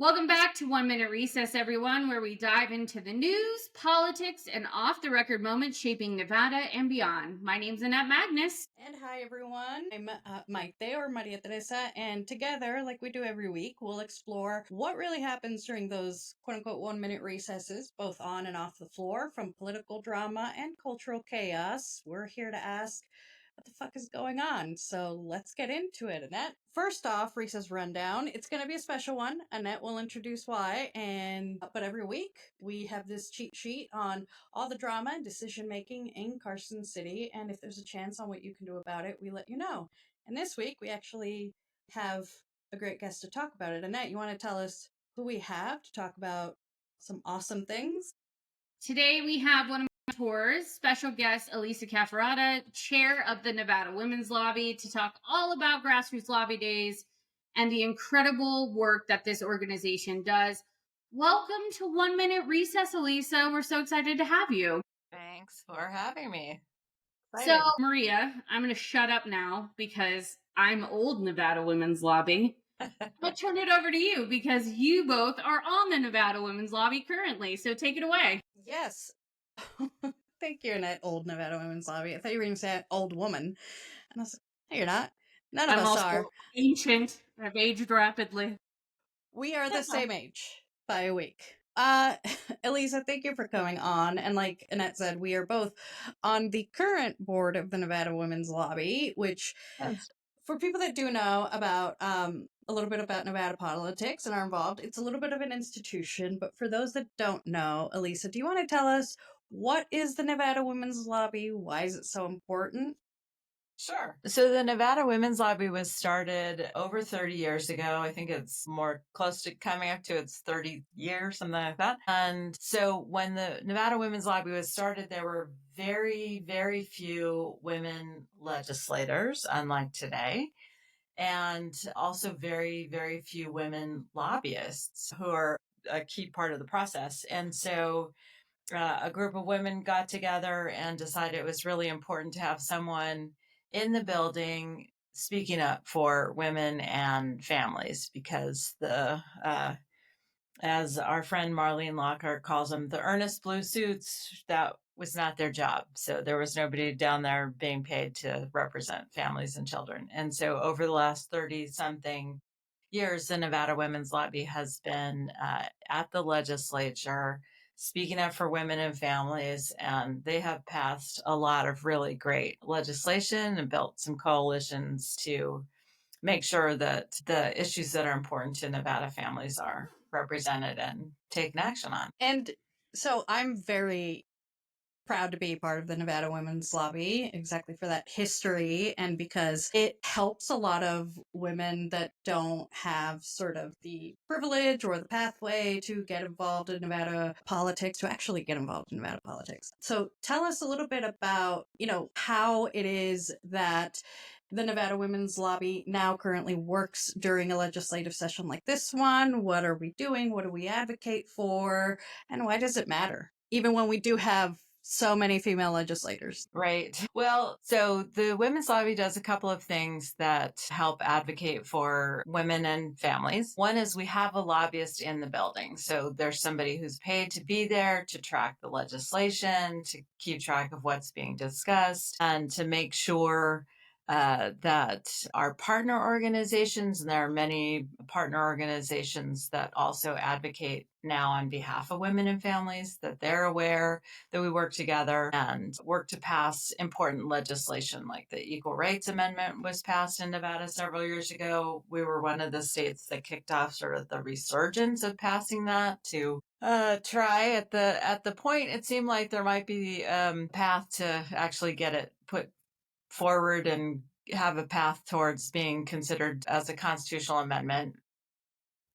Welcome back to 1 Minute Recess, everyone, where we dive into the news, politics, and off the record moments shaping Nevada and beyond. My name's Annette Magnus. And hi, everyone. I'm Mayte or Maria Teresa, and together, like we do every week, we'll explore what really happens during those quote unquote 1 minute recesses, both on and off the floor, from political drama and cultural chaos. We're here to ask, what the fuck is going on? So let's get into it, Annette. First off, recess rundown. It's going to be a special one. Annette will introduce why, but every week we have this cheat sheet on all the drama and decision making in Carson City, and if there's a chance on what you can do about it, we let you know. And this week we actually have a great guest to talk about it. Annette, you want to tell us who we have to talk about some awesome things? Today we have one of my tours, special guest Elisa Cafferata, chair of the Nevada Women's Lobby, to talk all about Grassroots Lobby Days and the incredible work that this organization does. Welcome to 1 Minute Recess, Elisa. We're so excited to have you. Thanks for having me. So, Maria, I'm going to shut up now because I'm old Nevada Women's Lobby. I'll turn it over to you because you both are on the Nevada Women's Lobby currently. So take it away. Yes. Thank you, Annette, old Nevada Women's Lobby. I thought you were going to say old woman. And I was like, no, you're not. None of I'm us also are. ancient. I've aged rapidly. We are the same age by a week. Elisa, thank you for coming on. And like Annette said, we are both on the current board of the Nevada Women's Lobby, which Yes. for people that do know about a little bit about Nevada politics and are involved, it's a little bit of an institution. But for those that don't know, Elisa, do you want to tell us what is the Nevada Women's Lobby? Why is it so important? Sure. So the Nevada Women's Lobby was started over 30 years ago. I think it's more close to coming up to its 30 years, something like that. And so when the Nevada Women's Lobby was started, there were very, very few women legislators, unlike today. And also very, very few women lobbyists who are a key part of the process. And so a group of women got together and decided it was really important to have someone in the building speaking up for women and families because as our friend Marlene Lockhart calls them, the earnest blue suits, that was not their job. So there was nobody down there being paid to represent families and children. And so over the last 30 something years, the Nevada Women's Lobby has been at the legislature speaking up for women and families, and they have passed a lot of really great legislation and built some coalitions to make sure that the issues that are important to Nevada families are represented and taken action on. And so I'm very proud to be part of the Nevada Women's Lobby, exactly for that history and because it helps a lot of women that don't have sort of the privilege or the pathway to get involved in Nevada politics, to actually get involved in Nevada politics. So tell us a little bit about, how it is that the Nevada Women's Lobby now currently works during a legislative session like this one. What are we doing? What do we advocate for? And why does it matter? Even when we do have so many female legislators. Right. Well, so the Women's Lobby does a couple of things that help advocate for women and families. One is we have a lobbyist in the building. So there's somebody who's paid to be there to track the legislation, to keep track of what's being discussed, and to make sure that our partner organizations, and there are many partner organizations that also advocate now on behalf of women and families, that they're aware that we work together and work to pass important legislation. Like the Equal Rights Amendment was passed in Nevada several years ago. We were one of the states that kicked off sort of the resurgence of passing that to try at the point it seemed like there might be path to actually get it put forward and have a path towards being considered as a constitutional amendment.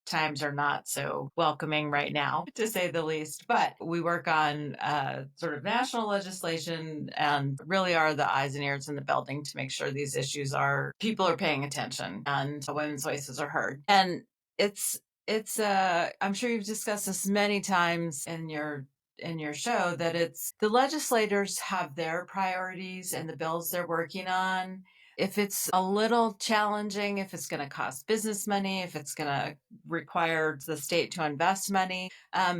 Times are not so welcoming right now, to say the least. But we work on sort of national legislation and really are the eyes and ears in the building to make sure these issues people are paying attention and women's voices are heard. And it's I'm sure you've discussed this many times in your show, that it's the legislators have their priorities and the bills they're working on. if it's a little challenging, if it's going to cost business money, if it's going to require the state to invest money,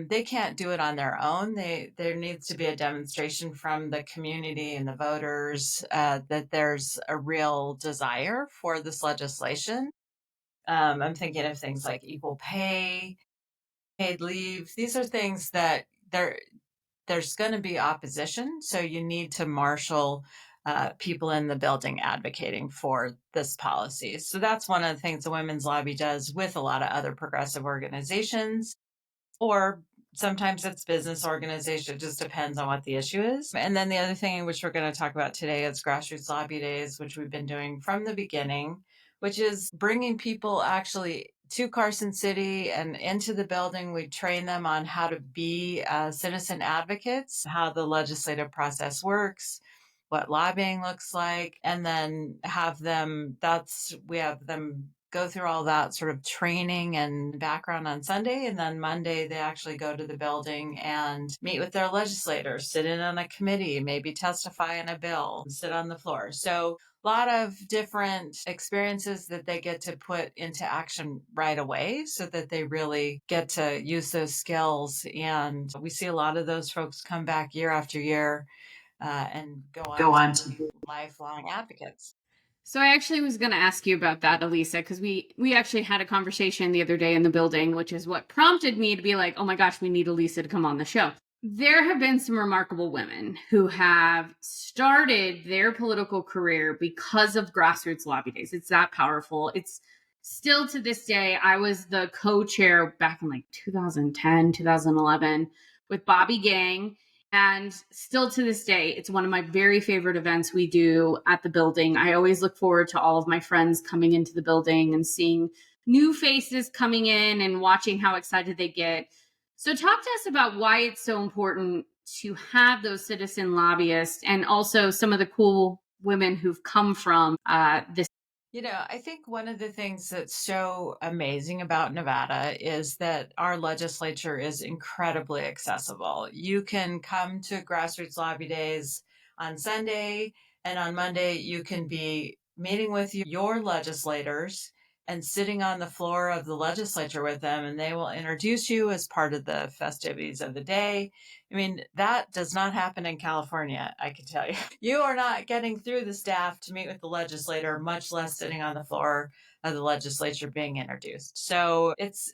they can't do it on their own. There needs to be a demonstration from the community and the voters that there's a real desire for this legislation. I'm thinking of things like equal pay, paid leave. These are things that there's going to be opposition. So you need to marshal people in the building advocating for this policy. So that's one of the things the Women's Lobby does with a lot of other progressive organizations, or sometimes it's business organization. It just depends on what the issue is. And then the other thing which we're going to talk about today is Grassroots Lobby Days, which we've been doing from the beginning, which is bringing people actually to Carson City and into the building. We train them on how to be citizen advocates, how the legislative process works, what lobbying looks like, and then we have them go through all that sort of training and background on Sunday. And then Monday, they actually go to the building and meet with their legislators, sit in on a committee, maybe testify on a bill, sit on the floor. So a lot of different experiences that they get to put into action right away so that they really get to use those skills. And we see a lot of those folks come back year after year and go on to be lifelong advocates. So I actually was going to ask you about that, Elisa, because we actually had a conversation the other day in the building, which is what prompted me to be like, oh my gosh, we need Elisa to come on the show. There have been some remarkable women who have started their political career because of Grassroots Lobby Days. It's that powerful. It's still to this day. I was the co-chair back in like 2010, 2011 with Bobby Gang. And still to this day, it's one of my very favorite events we do at the building. I always look forward to all of my friends coming into the building and seeing new faces coming in and watching how excited they get. So talk to us about why it's so important to have those citizen lobbyists and also some of the cool women who've come from this. I think one of the things that's so amazing about Nevada is that our legislature is incredibly accessible. You can come to Grassroots Lobby Days on Sunday, and on Monday, you can be meeting with your legislators and sitting on the floor of the legislature with them, and they will introduce you as part of the festivities of the day. I mean, that does not happen in California, I can tell you. You are not getting through the staff to meet with the legislator, much less sitting on the floor of the legislature being introduced. So it's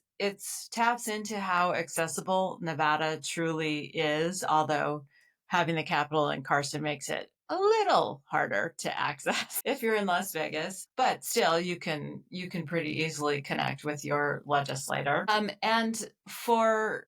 taps into how accessible Nevada truly is, although having the capital in Carson makes it a little harder to access if you're in Las Vegas, but still you can pretty easily connect with your legislator. And for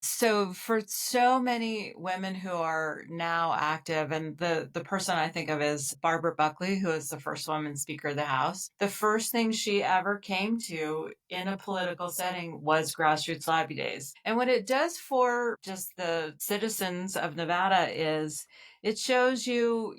so many women who are now active, and the person I think of is Barbara Buckley, who is the first woman Speaker of the House. The first thing she ever came to in a political setting was Grassroots Lobby Days. And what it does for just the citizens of Nevada is it shows you,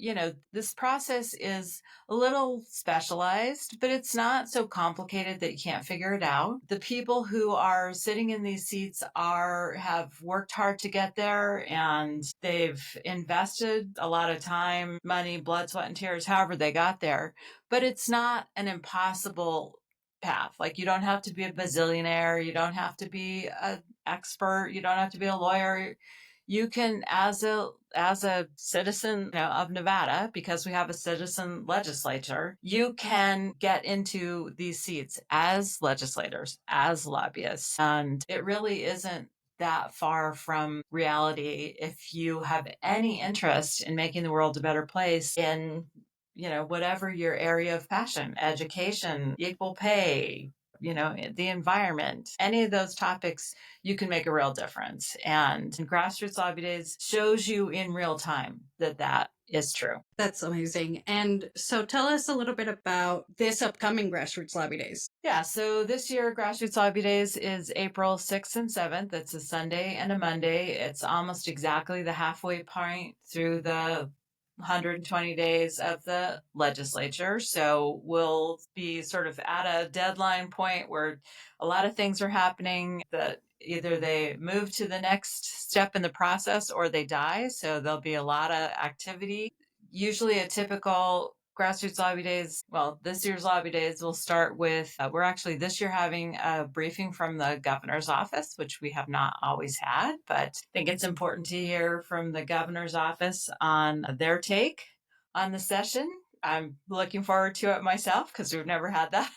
this process is a little specialized, but it's not so complicated that you can't figure it out. The people who are sitting in these seats have worked hard to get there, and they've invested a lot of time, money, blood, sweat, and tears, however they got there. But it's not an impossible path. Like, you don't have to be a bazillionaire, you don't have to be an expert, you don't have to be a lawyer. You can, as a citizen of Nevada, because we have a citizen legislature, you can get into these seats as legislators, as lobbyists. And it really isn't that far from reality if you have any interest in making the world a better place in, whatever your area of passion, education, equal pay, the environment, any of those topics, you can make a real difference. And Grassroots Lobby Days shows you in real time that is true. That's amazing. And so tell us a little bit about this upcoming Grassroots Lobby Days. Yeah, so this year Grassroots Lobby Days is April 6th and 7th. It's a Sunday and a Monday. It's almost exactly the halfway point through the 120 days of the legislature. So we'll be sort of at a deadline point where a lot of things are happening that either they move to the next step in the process or they die. So there'll be a lot of activity. Usually a typical Grassroots Lobby Days, well, this year's Lobby Days will start with, we're actually this year having a briefing from the governor's office, which we have not always had, but I think it's important to hear from the governor's office on their take on the session. I'm looking forward to it myself because we've never had that.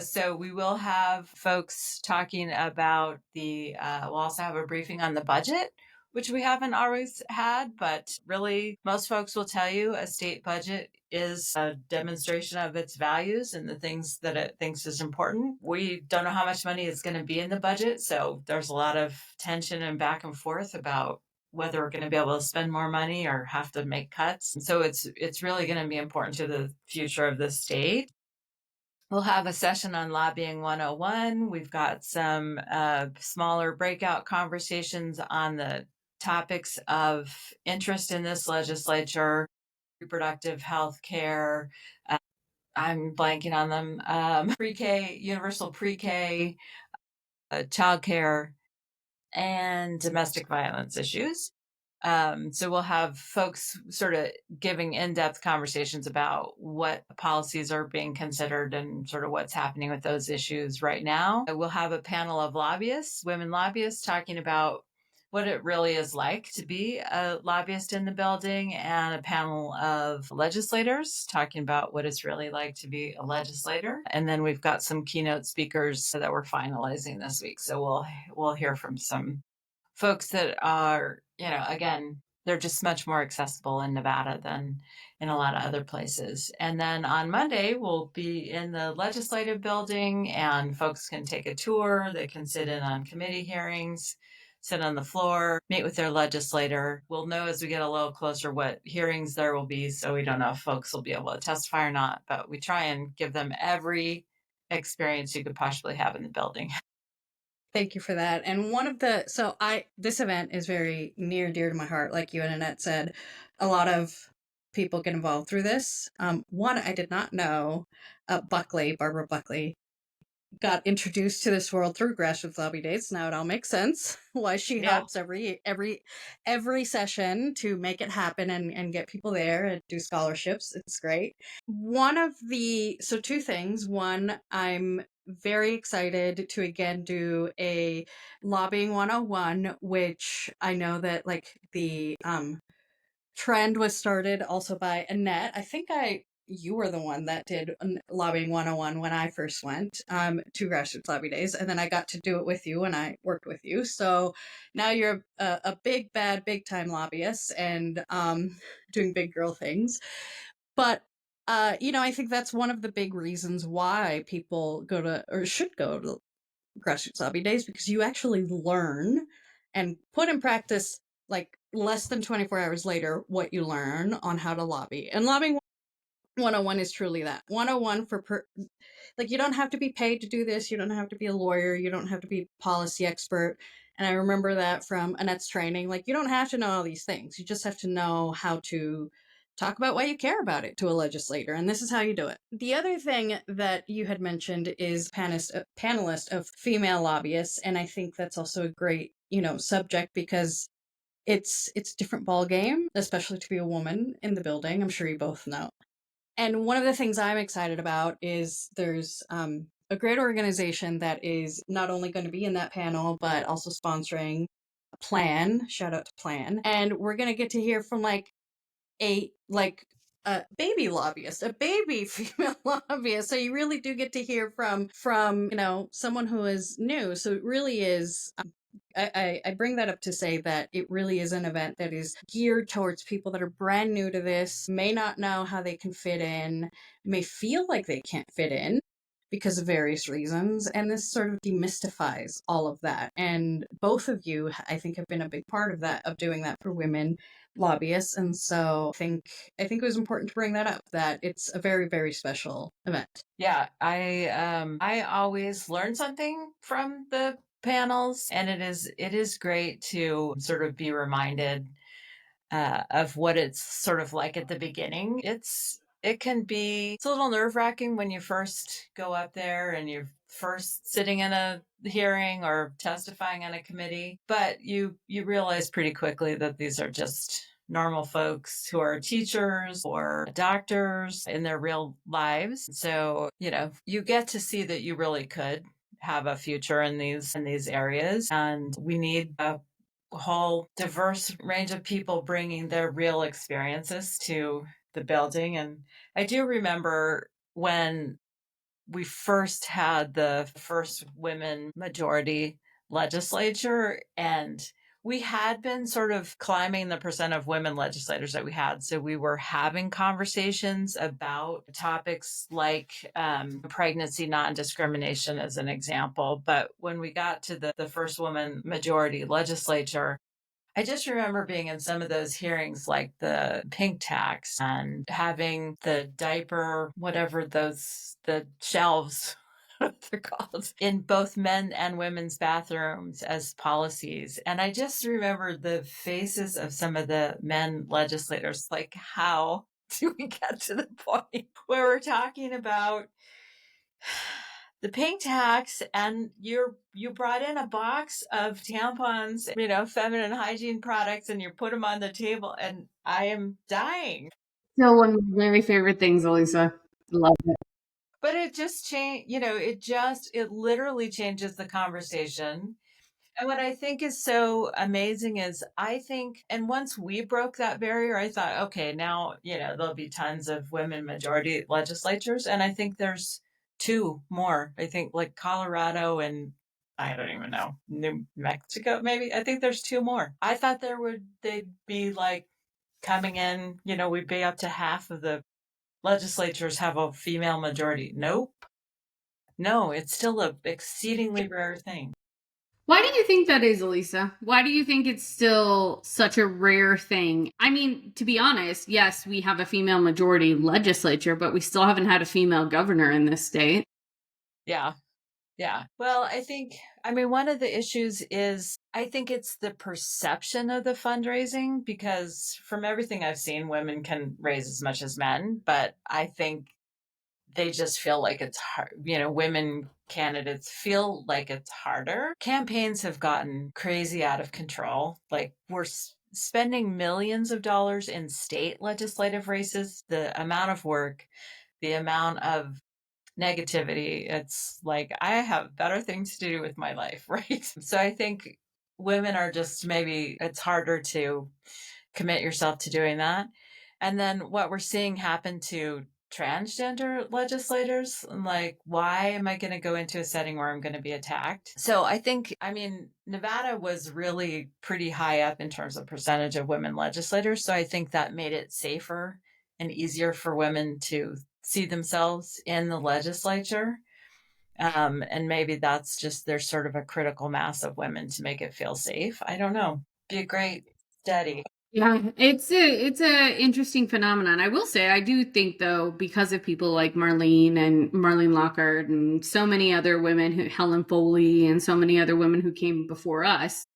So we will have folks talking about we'll also have a briefing on the budget, which we haven't always had, but really most folks will tell you a state budget is a demonstration of its values and the things that it thinks is important. We don't know how much money is going to be in the budget, so there's a lot of tension and back and forth about whether we're going to be able to spend more money or have to make cuts. And so it's really going to be important to the future of the state. We'll have a session on Lobbying 101. We've got some smaller breakout conversations on the topics of interest in this legislature, reproductive health care. I'm blanking on them. Pre-K, universal pre-K, childcare, and domestic violence issues. So we'll have folks sort of giving in-depth conversations about what policies are being considered and sort of what's happening with those issues right now. We'll have a panel of lobbyists, women lobbyists, talking about what it really is like to be a lobbyist in the building, and a panel of legislators talking about what it's really like to be a legislator. And then we've got some keynote speakers that we're finalizing this week. So we'll hear from some folks that are, again, they're just much more accessible in Nevada than in a lot of other places. And then on Monday, we'll be in the legislative building and folks can take a tour. They can sit in on committee hearings, sit on the floor, meet with their legislator. We'll know as we get a little closer what hearings there will be, so we don't know if folks will be able to testify or not, but we try and give them every experience you could possibly have in the building. Thank you for that. And this event is very near and dear to my heart, like you and Annette said. A lot of people get involved through this. One, I did not know Barbara Buckley, got introduced to this world through Grassroots Lobby Days. Now it all makes sense why she helps every session to make it happen and get people there and do scholarships. It's great. Two things. One, I'm very excited to again do a Lobbying 101, which I know that the trend was started also by Annette. I think you were the one that did Lobbying 101 when I first went to Grassroots Lobby Days, and then I got to do it with you and I worked with you. So now you're a big, bad, big time lobbyist and doing big girl things. But I think that's one of the big reasons why people go to or should go to Grassroots Lobby Days, because you actually learn and put in practice less than 24 hours later what you learn on how to lobby. And Lobbying 101 is truly that. 101 you don't have to be paid to do this. You don't have to be a lawyer. You don't have to be a policy expert. And I remember that from Annette's training. You don't have to know all these things. You just have to know how to talk about why you care about it to a legislator. And this is how you do it. The other thing that you had mentioned is panelist of female lobbyists. And I think that's also a great, subject, because it's a different ball game, especially to be a woman in the building. I'm sure you both know. And one of the things I'm excited about is there's a great organization that is not only going to be in that panel, but also sponsoring Plan. Shout out to Plan. And we're going to get to hear from a baby lobbyist, a baby female lobbyist. So you really do get to hear from someone who is new. So it really is. I bring that up to say that it really is an event that is geared towards people that are brand new to this, may not know how they can fit in, may feel like they can't fit in because of various reasons. And this sort of demystifies all of that. And both of you, I think, have been a big part of that, of doing that for women lobbyists. And so I think it was important to bring that up, that it's a very, very special event. Yeah, I always learn something from the panels, and it is great to sort of be reminded of what it's sort of like at the beginning. It's a little nerve-wracking when you first go up there and you're first sitting in a hearing or testifying on a committee, but you realize pretty quickly that these are just normal folks who are teachers or doctors in their real lives. So, you get to see that you really could have a future in these areas, and we need a whole diverse range of people bringing their real experiences to the building. And I do remember when we first had the first women majority legislature, and we had been sort of climbing the percent of women legislators that we had. So we were having conversations about topics like pregnancy non-discrimination as an example. But when we got to the first woman majority legislature, I just remember being in some of those hearings, like the pink tax and having the diaper, whatever the shelves, what they're called, in both men and women's bathrooms as policies. And I just remember the faces of some of the men legislators, like, how do we get to the point where we're talking about the pink tax and you brought in a box of tampons, feminine hygiene products, and you put them on the table, and I am dying. So one of my very favorite things, Elisa. Love it. But it just changed, it literally changes the conversation. And what I think is so amazing is and once we broke that barrier, I thought, okay, now, there'll be tons of women majority legislatures. And I think there's two more. I think like Colorado and I don't even know, New Mexico, maybe. I think there's two more. I thought they'd be like coming in, we'd be up to half of the legislatures have a female majority. Nope. No, it's still a exceedingly rare thing. Why do you think that is, Elisa? Why do you think it's still such a rare thing? I mean, to be honest, yes, we have a female majority legislature, but we still haven't had a female governor in this state. Yeah. Yeah. Well, one of the issues is I think it's the perception of the fundraising, because from everything I've seen, women can raise as much as men, but I think they just feel like it's hard. Women candidates feel like it's harder. Campaigns have gotten crazy out of control. Like, we're spending millions of dollars in state legislative races. The amount of work, the amount of negativity, it's like, I have better things to do with my life, right? So I think women are just, maybe it's harder to commit yourself to doing that. And then what we're seeing happen to transgender legislators, like, why am I going to go into a setting where I'm going to be attacked? So Nevada was really pretty high up in terms of percentage of women legislators. So I think that made it safer and easier for women to see themselves in the legislature. And maybe that's just, there's sort of a critical mass of women to make it feel safe. I don't know. Be a great study. Yeah, it's a interesting phenomenon. I will say, I do think, though, because of people like Marlene Lockhart and so many other women, Helen Foley, and so many other women who came before us,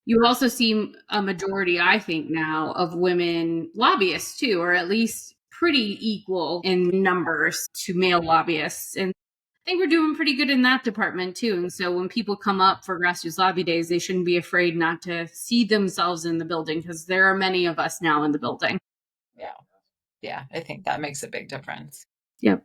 you also see a majority, I think, now of women lobbyists too, or at least pretty equal in numbers to male lobbyists. And I think we're doing pretty good in that department too. And so when people come up for Grassroots Lobby Days, they shouldn't be afraid not to see themselves in the building, because there are many of us now in the building. Yeah. Yeah, I think that makes a big difference. Yep.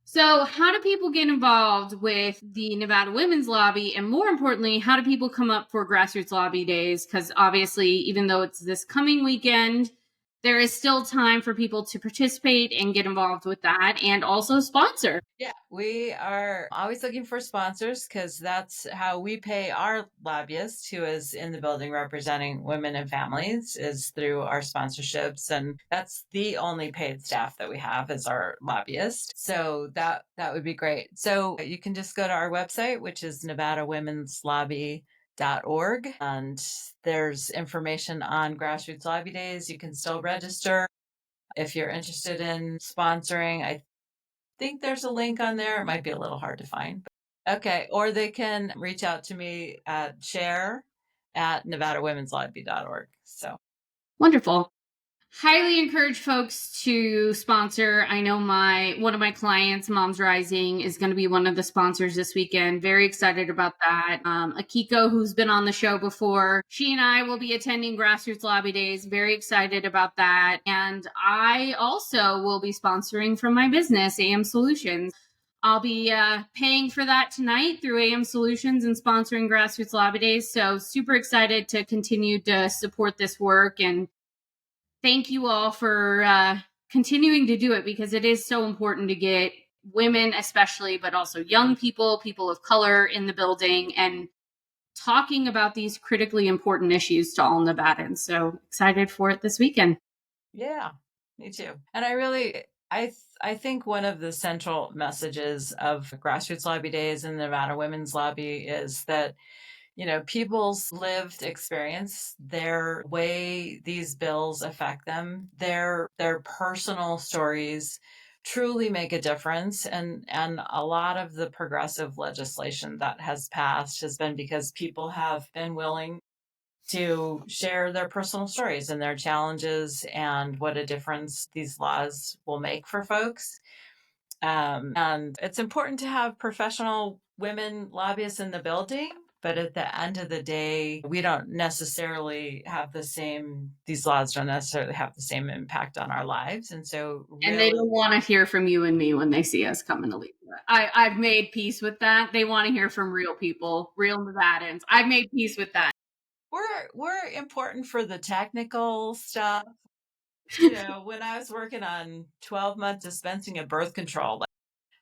So how do people get involved with the Nevada Women's Lobby? And more importantly, how do people come up for Grassroots Lobby Days? Because obviously, even though it's this coming weekend, there is still time for people to participate and get involved with that, and also sponsor. Yeah, we are always looking for sponsors, because that's how we pay our lobbyist, who is in the building representing women and families, is through our sponsorships. And that's the only paid staff that we have, is our lobbyist. So that would be great. So you can just go to our website, which is NevadaWomen'sLobby.org, and there's information on Grassroots Lobby Days. You can still register if you're interested in sponsoring. I think there's a link on there. It might be a little hard to find. Okay. Or they can reach out to me at share@NevadaWomen'sLobby.org. So Wonderful. highly encourage folks to sponsor. I know one of my clients, Moms Rising, is going to be one of the sponsors this weekend. Very excited about that. Akiko, who's been on the show before, she and I will be attending Grassroots Lobby Days. Very excited about that. And I also will be sponsoring from my business, AM Solutions. I'll be paying for that tonight through AM Solutions and sponsoring Grassroots Lobby Days. So super excited to continue to support this work, and thank you all for continuing to do it, because it is so important to get women especially, but also young people, people of color in the building and talking about these critically important issues to all Nevadans. So excited for it this weekend. Yeah, me too. And I think one of the central messages of Grassroots Lobby Days and the Nevada Women's Lobby is that, people's lived experience, their way these bills affect them, their personal stories truly make a difference. And a lot of the progressive legislation that has passed has been because people have been willing to share their personal stories and their challenges and what a difference these laws will make for folks. And it's important to have professional women lobbyists in the building, but at the end of the day, we don't necessarily have these laws don't necessarily have the same impact on our lives. And so And they don't want to hear from you and me when they see us coming to Lisa. I've made peace with that. They want to hear from real people, real Nevadans. I've made peace with that. We're important for the technical stuff. When I was working on 12-month dispensing of birth control,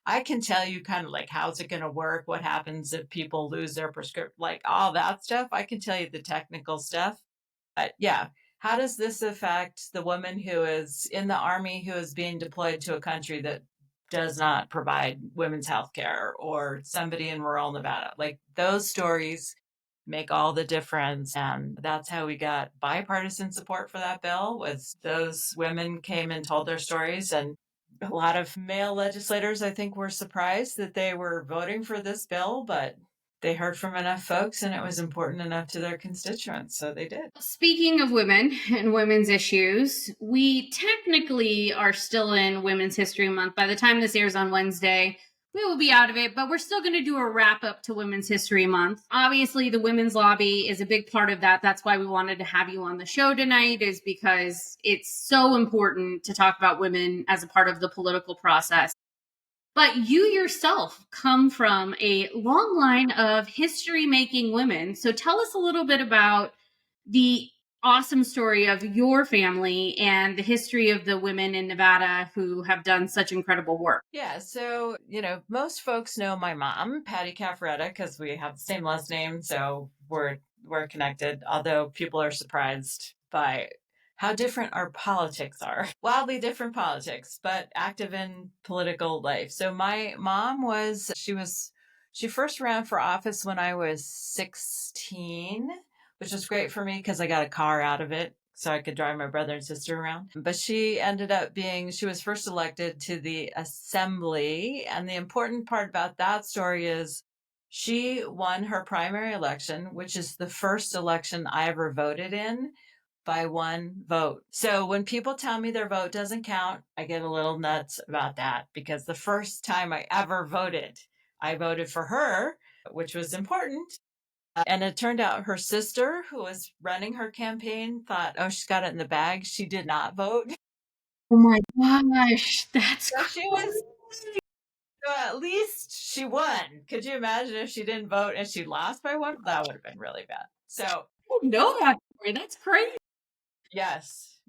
I can tell you kind of like, how's it going to work? What happens if people lose their prescription? Like all that stuff. I can tell you the technical stuff. But yeah, how does this affect the woman who is in the Army, who is being deployed to a country that does not provide women's health care, or somebody in rural Nevada? Like, those stories make all the difference. And that's how we got bipartisan support for that bill, was those women came and told their stories. And a lot of male legislators, I think, were surprised that they were voting for this bill, but they heard from enough folks and it was important enough to their constituents, so they did. Speaking of women and women's issues, we technically are still in Women's History Month. By the time this airs on Wednesday, we will be out of it, but we're still going to do a wrap up to Women's History Month. Obviously, the women's lobby is a big part of that. That's why we wanted to have you on the show tonight, is because it's so important to talk about women as a part of the political process. But you yourself come from a long line of history making women. So tell us a little bit about the awesome story of your family and the history of the women in Nevada who have done such incredible work. Yeah, so, most folks know my mom, Patty Cafferata, because we have the same last name, so we're connected, although people are surprised by how different our politics are. Wildly different politics, but active in political life. So my mom she first ran for office when I was 16, which was great for me because I got a car out of it so I could drive my brother and sister around. But she was first elected to the assembly. And the important part about that story is she won her primary election, which is the first election I ever voted in, by one vote. So when people tell me their vote doesn't count, I get a little nuts about that, because the first time I ever voted, I voted for her, which was important. And it turned out her sister, who was running her campaign, thought, oh, she's got it in the bag. She did not vote. Oh my gosh, that's So she was, so at least she won. Could you imagine if she didn't vote and she lost by one? That would have been really bad. So I don't know that story. That's crazy. yes.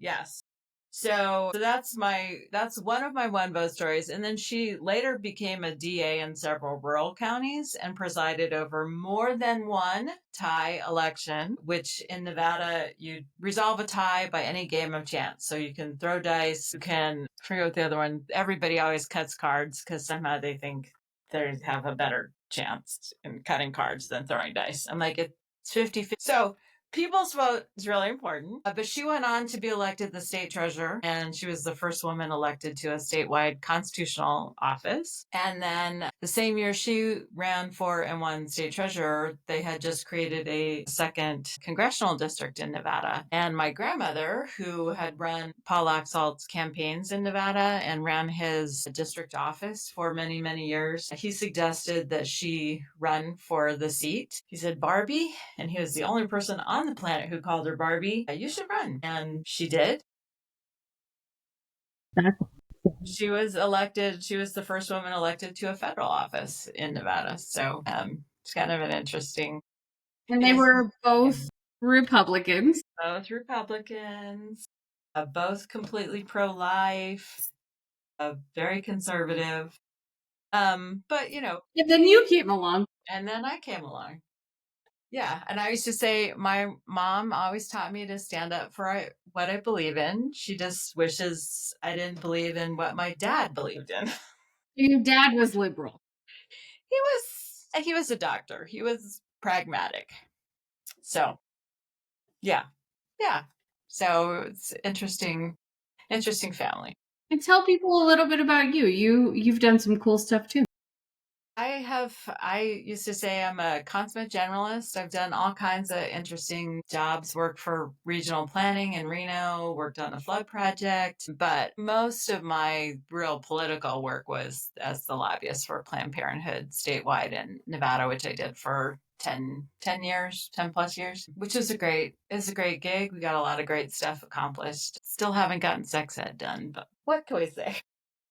So that's one of my one vote stories. And then she later became a DA in several rural counties and presided over more than one tie election, which in Nevada, you resolve a tie by any game of chance. So you can throw dice, I forget what the other one, everybody always cuts cards because somehow they think they have a better chance in cutting cards than throwing dice. I'm like, it's 50-50. So People's vote is really important. But she went on to be elected the state treasurer, and she was the first woman elected to a statewide constitutional office. And then the same year she ran for and won state treasurer, they had just created a second congressional district in Nevada. And my grandmother, who had run Paul Laxalt's campaigns in Nevada and ran his district office for many, many years, he suggested that she run for the seat. He said, Barbie, and he was the only person on the planet who called her Barbie, you should run. And she did. She was elected. She was the first woman elected to a federal office in Nevada. So it's kind of an interesting. And they were both Republicans. Both Republicans, both completely pro-life, very conservative. But, you know. And then you came along. And then I came along. Yeah. And I used to say, my mom always taught me to stand up for what I believe in. She just wishes I didn't believe in what my dad believed in. Your dad was liberal. He was a doctor. He was pragmatic. So, yeah. So it's interesting family. And tell people a little bit about you. You've done some cool stuff too. I used to say I'm a consummate generalist. I've done all kinds of interesting jobs, worked for regional planning in Reno, worked on a flood project, but most of my real political work was as the lobbyist for Planned Parenthood statewide in Nevada, which I did for 10 plus years, which was a great gig. We got a lot of great stuff accomplished. Still haven't gotten sex ed done, but what can we say?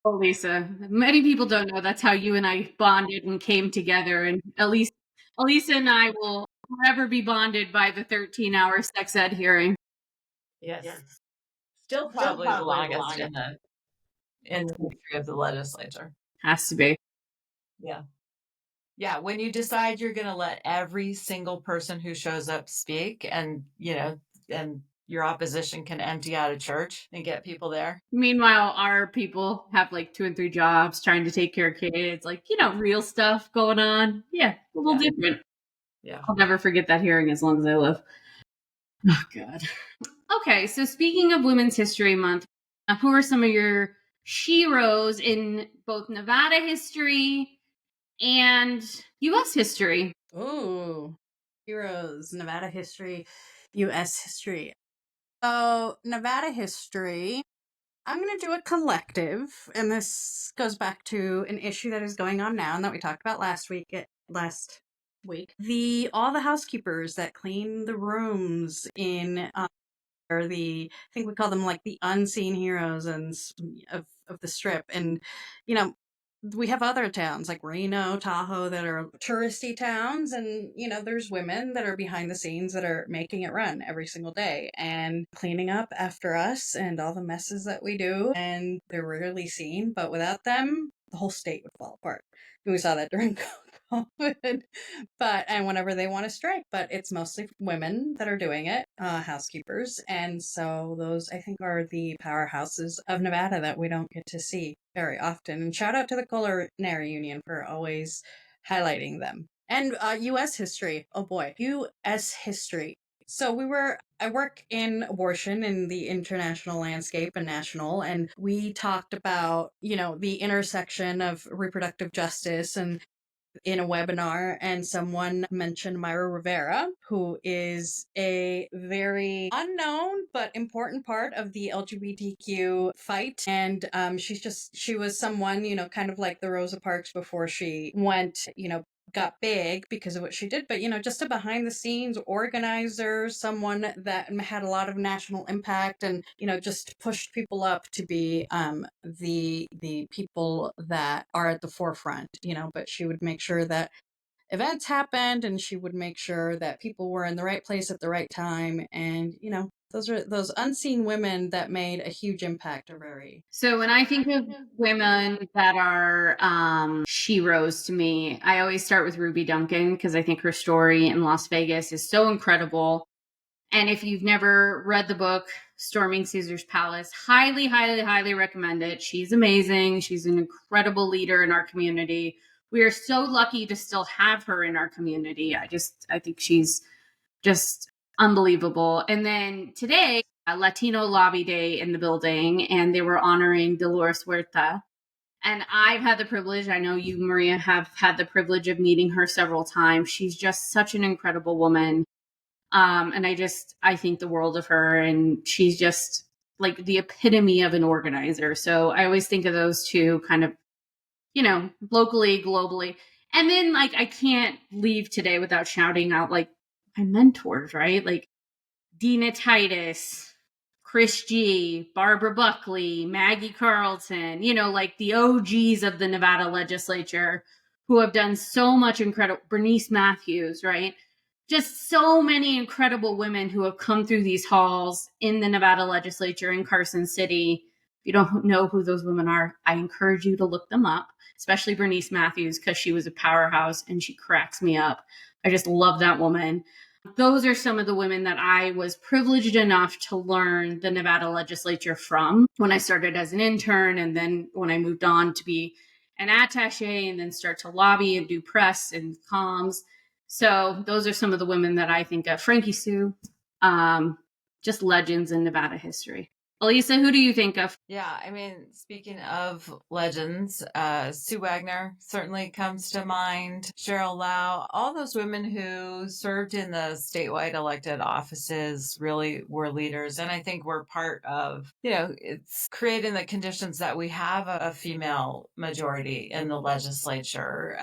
Oh, Lisa, many people don't know that's how you and I bonded and came together. And Elisa and I will forever be bonded by the 13-hour sex ed hearing. Yes. Still probably the longest in the history of the legislature. Has to be. Yeah. Yeah. When you decide you're going to let every single person who shows up speak and your opposition can empty out a church and get people there. Meanwhile, our people have like 2 and 3 jobs trying to take care of kids, like, real stuff going on. Yeah, a little different. Yeah. I'll never forget that hearing as long as I live. Oh, God. Okay, so speaking of Women's History Month, who are some of your sheroes in both Nevada history and U.S. history? Ooh, heroes, Nevada history, U.S. history. So, Nevada history, I'm going to do a collective, and this goes back to an issue that is going on now and that we talked about last week. All the housekeepers that clean the rooms in, or I think we call them like the unseen heroes of the strip. And, we have other towns like Reno, Tahoe that are touristy towns, and there's women that are behind the scenes that are making it run every single day and cleaning up after us and all the messes that we do, and they're rarely seen, but without them the whole state would fall apart. And we saw that during COVID, and whenever they want to strike, but it's mostly women that are doing it, housekeepers, and so those I think are the powerhouses of Nevada that we don't get to see very often. And shout out to the Culinary Union for always highlighting them. And U.S. history, oh boy, U.S. history. So I work in abortion in the international landscape and national, and we talked about, the intersection of reproductive justice and in a webinar, and someone mentioned Myra Rivera, who is a very unknown but important part of the LGBTQ fight. And she was someone, kind of like the Rosa Parks before she went, got big because of what she did, but just a behind the scenes organizer, someone that had a lot of national impact, and just pushed people up to be the people that are at the forefront, but she would make sure that events happened, and she would make sure that people were in the right place at the right time, and those are those unseen women that made a huge impact. So when I think of women that are sheroes to me, I always start with Ruby Duncan, because I think her story in Las Vegas is so incredible. And if you've never read the book Storming Caesar's Palace, highly, highly, highly recommend it. She's amazing. She's an incredible leader in our community. We are so lucky to still have her in our community. I think she's just unbelievable. And then today, a Latino Lobby Day in the building, and they were honoring Dolores Huerta. And I've had the privilege, I know you, Maria, have had the privilege of meeting her several times. She's just such an incredible woman. And I think the world of her, and she's just like the epitome of an organizer. So I always think of those two kind of, locally, globally. And then like, I can't leave today without shouting out like my mentors, right? Like Dina Titus, Chris G, Barbara Buckley, Maggie Carlton, like the OGs of the Nevada legislature who have done so much incredible, Bernice Matthews, right? Just so many incredible women who have come through these halls in the Nevada legislature in Carson City. If you don't know who those women are, I encourage you to look them up, especially Bernice Matthews, because she was a powerhouse and she cracks me up. I just love that woman. Those are some of the women that I was privileged enough to learn the Nevada legislature from when I started as an intern, and then when I moved on to be an attaché and then start to lobby and do press and comms. So those are some of the women that I think of. Frankie Sue, just legends in Nevada history. Elisa, who do you think of? Yeah, I mean, speaking of legends, Sue Wagner certainly comes to mind. Cheryl Lau, all those women who served in the statewide elected offices really were leaders. And I think we're part of, it's creating the conditions that we have a female majority in the legislature.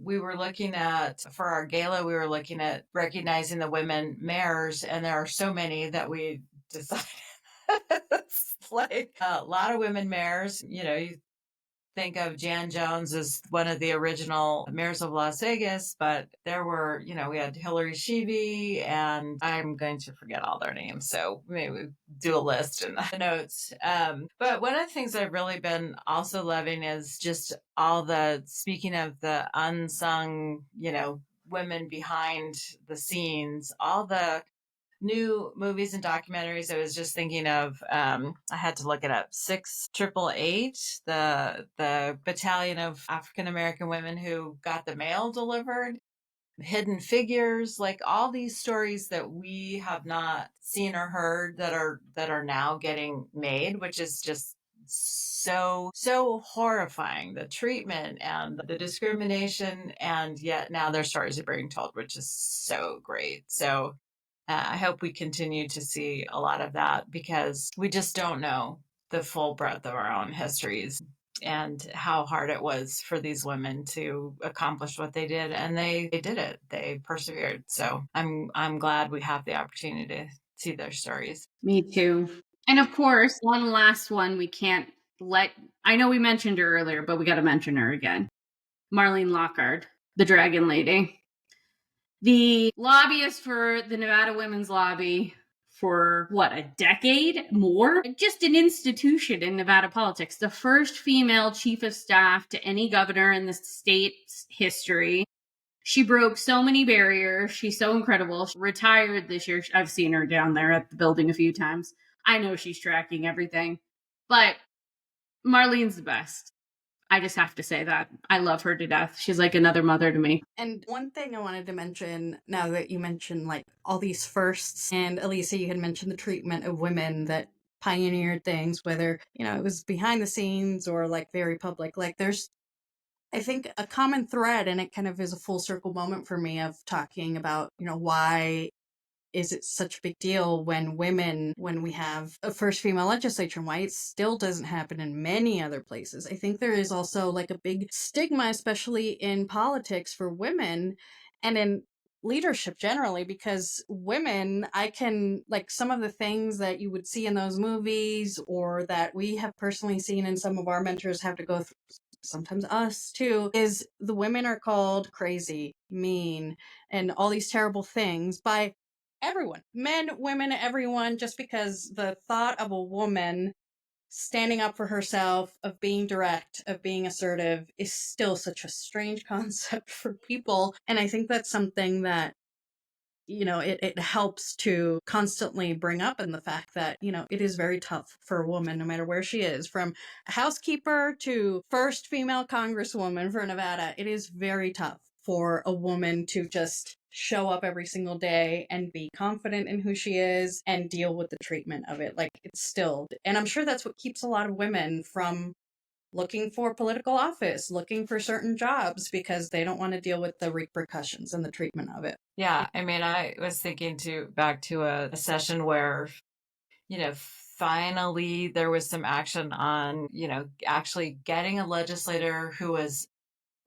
We were looking at, for our gala, we were looking at recognizing the women mayors, and there are so many that we decided. It's like a lot of women mayors. You think of Jan Jones as one of the original mayors of Las Vegas, but there were, we had Hillary Sheevy, and I'm going to forget all their names, so maybe we do a list in the notes. But one of the things I've really been also loving is just speaking of the unsung, women behind the scenes, all the new movies and documentaries. I was just thinking of, I had to look it up, 6888, the battalion of African American women who got the mail delivered, Hidden Figures, like all these stories that we have not seen or heard that are now getting made, which is just so horrifying, the treatment and the discrimination, and yet now their stories are being told, which is so great. So I hope we continue to see a lot of that, because we just don't know the full breadth of our own histories and how hard it was for these women to accomplish what they did. And they did it. They persevered. So I'm glad we have the opportunity to see their stories. Me too. And of course, one last one we can't I know we mentioned her earlier, but we got to mention her again. Marlene Lockhart, the Dragon Lady. The lobbyist for the Nevada Women's Lobby for a decade more? Just an institution in Nevada politics. The first female chief of staff to any governor in the state's history. She broke so many barriers. She's so incredible. She retired this year. I've seen her down there at the building a few times. I know she's tracking everything. But Marlene's the best. I just have to say that. I love her to death. She's like another mother to me. And one thing I wanted to mention, now that you mentioned like all these firsts, and Elisa, you had mentioned the treatment of women that pioneered things, whether, it was behind the scenes or like very public. Like there's, I think, a common thread, and it kind of is a full circle moment for me of talking about, why is it such a big deal when we have a first female legislature, and why it still doesn't happen in many other places. I think there is also like a big stigma, especially in politics for women and in leadership generally, because women, I can, like, some of the things that you would see in those movies or that we have personally seen and some of our mentors have to go through, sometimes us too, is the women are called crazy, mean, and all these terrible things by everyone, men, women, everyone, just because the thought of a woman standing up for herself, of being direct, of being assertive, is still such a strange concept for people. And I think that's something that, it helps to constantly bring up, in the fact that, it is very tough for a woman, no matter where she is, from a housekeeper to first female congresswoman for Nevada. It is very tough for a woman to just show up every single day and be confident in who she is and deal with the treatment of it. Like, it's still, and I'm sure that's what keeps a lot of women from looking for political office, looking for certain jobs, because they don't want to deal with the repercussions and the treatment of it. Yeah, I mean, I was thinking back to a session where, finally there was some action on, actually getting a legislator who was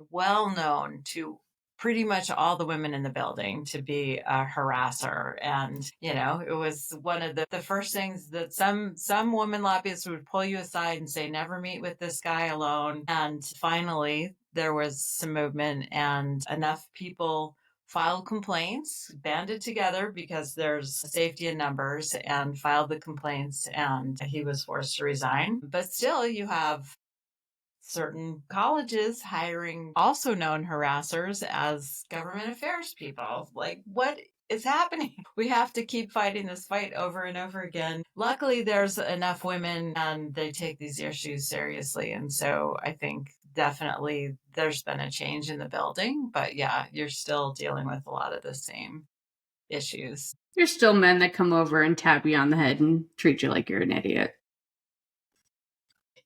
well known to pretty much all the women in the building to be a harasser. And, it was one of the first things that some women lobbyists would pull you aside and say, never meet with this guy alone. And finally, there was some movement and enough people filed complaints, banded together because there's safety in numbers, and filed the complaints, and he was forced to resign. But still, you have certain colleges hiring also known harassers as government affairs people. Like, what is happening? We have to keep fighting this fight over and over again. Luckily, there's enough women and they take these issues seriously. And so I think definitely there's been a change in the building. But yeah, you're still dealing with a lot of the same issues. There's still men that come over and tap you on the head and treat you like you're an idiot.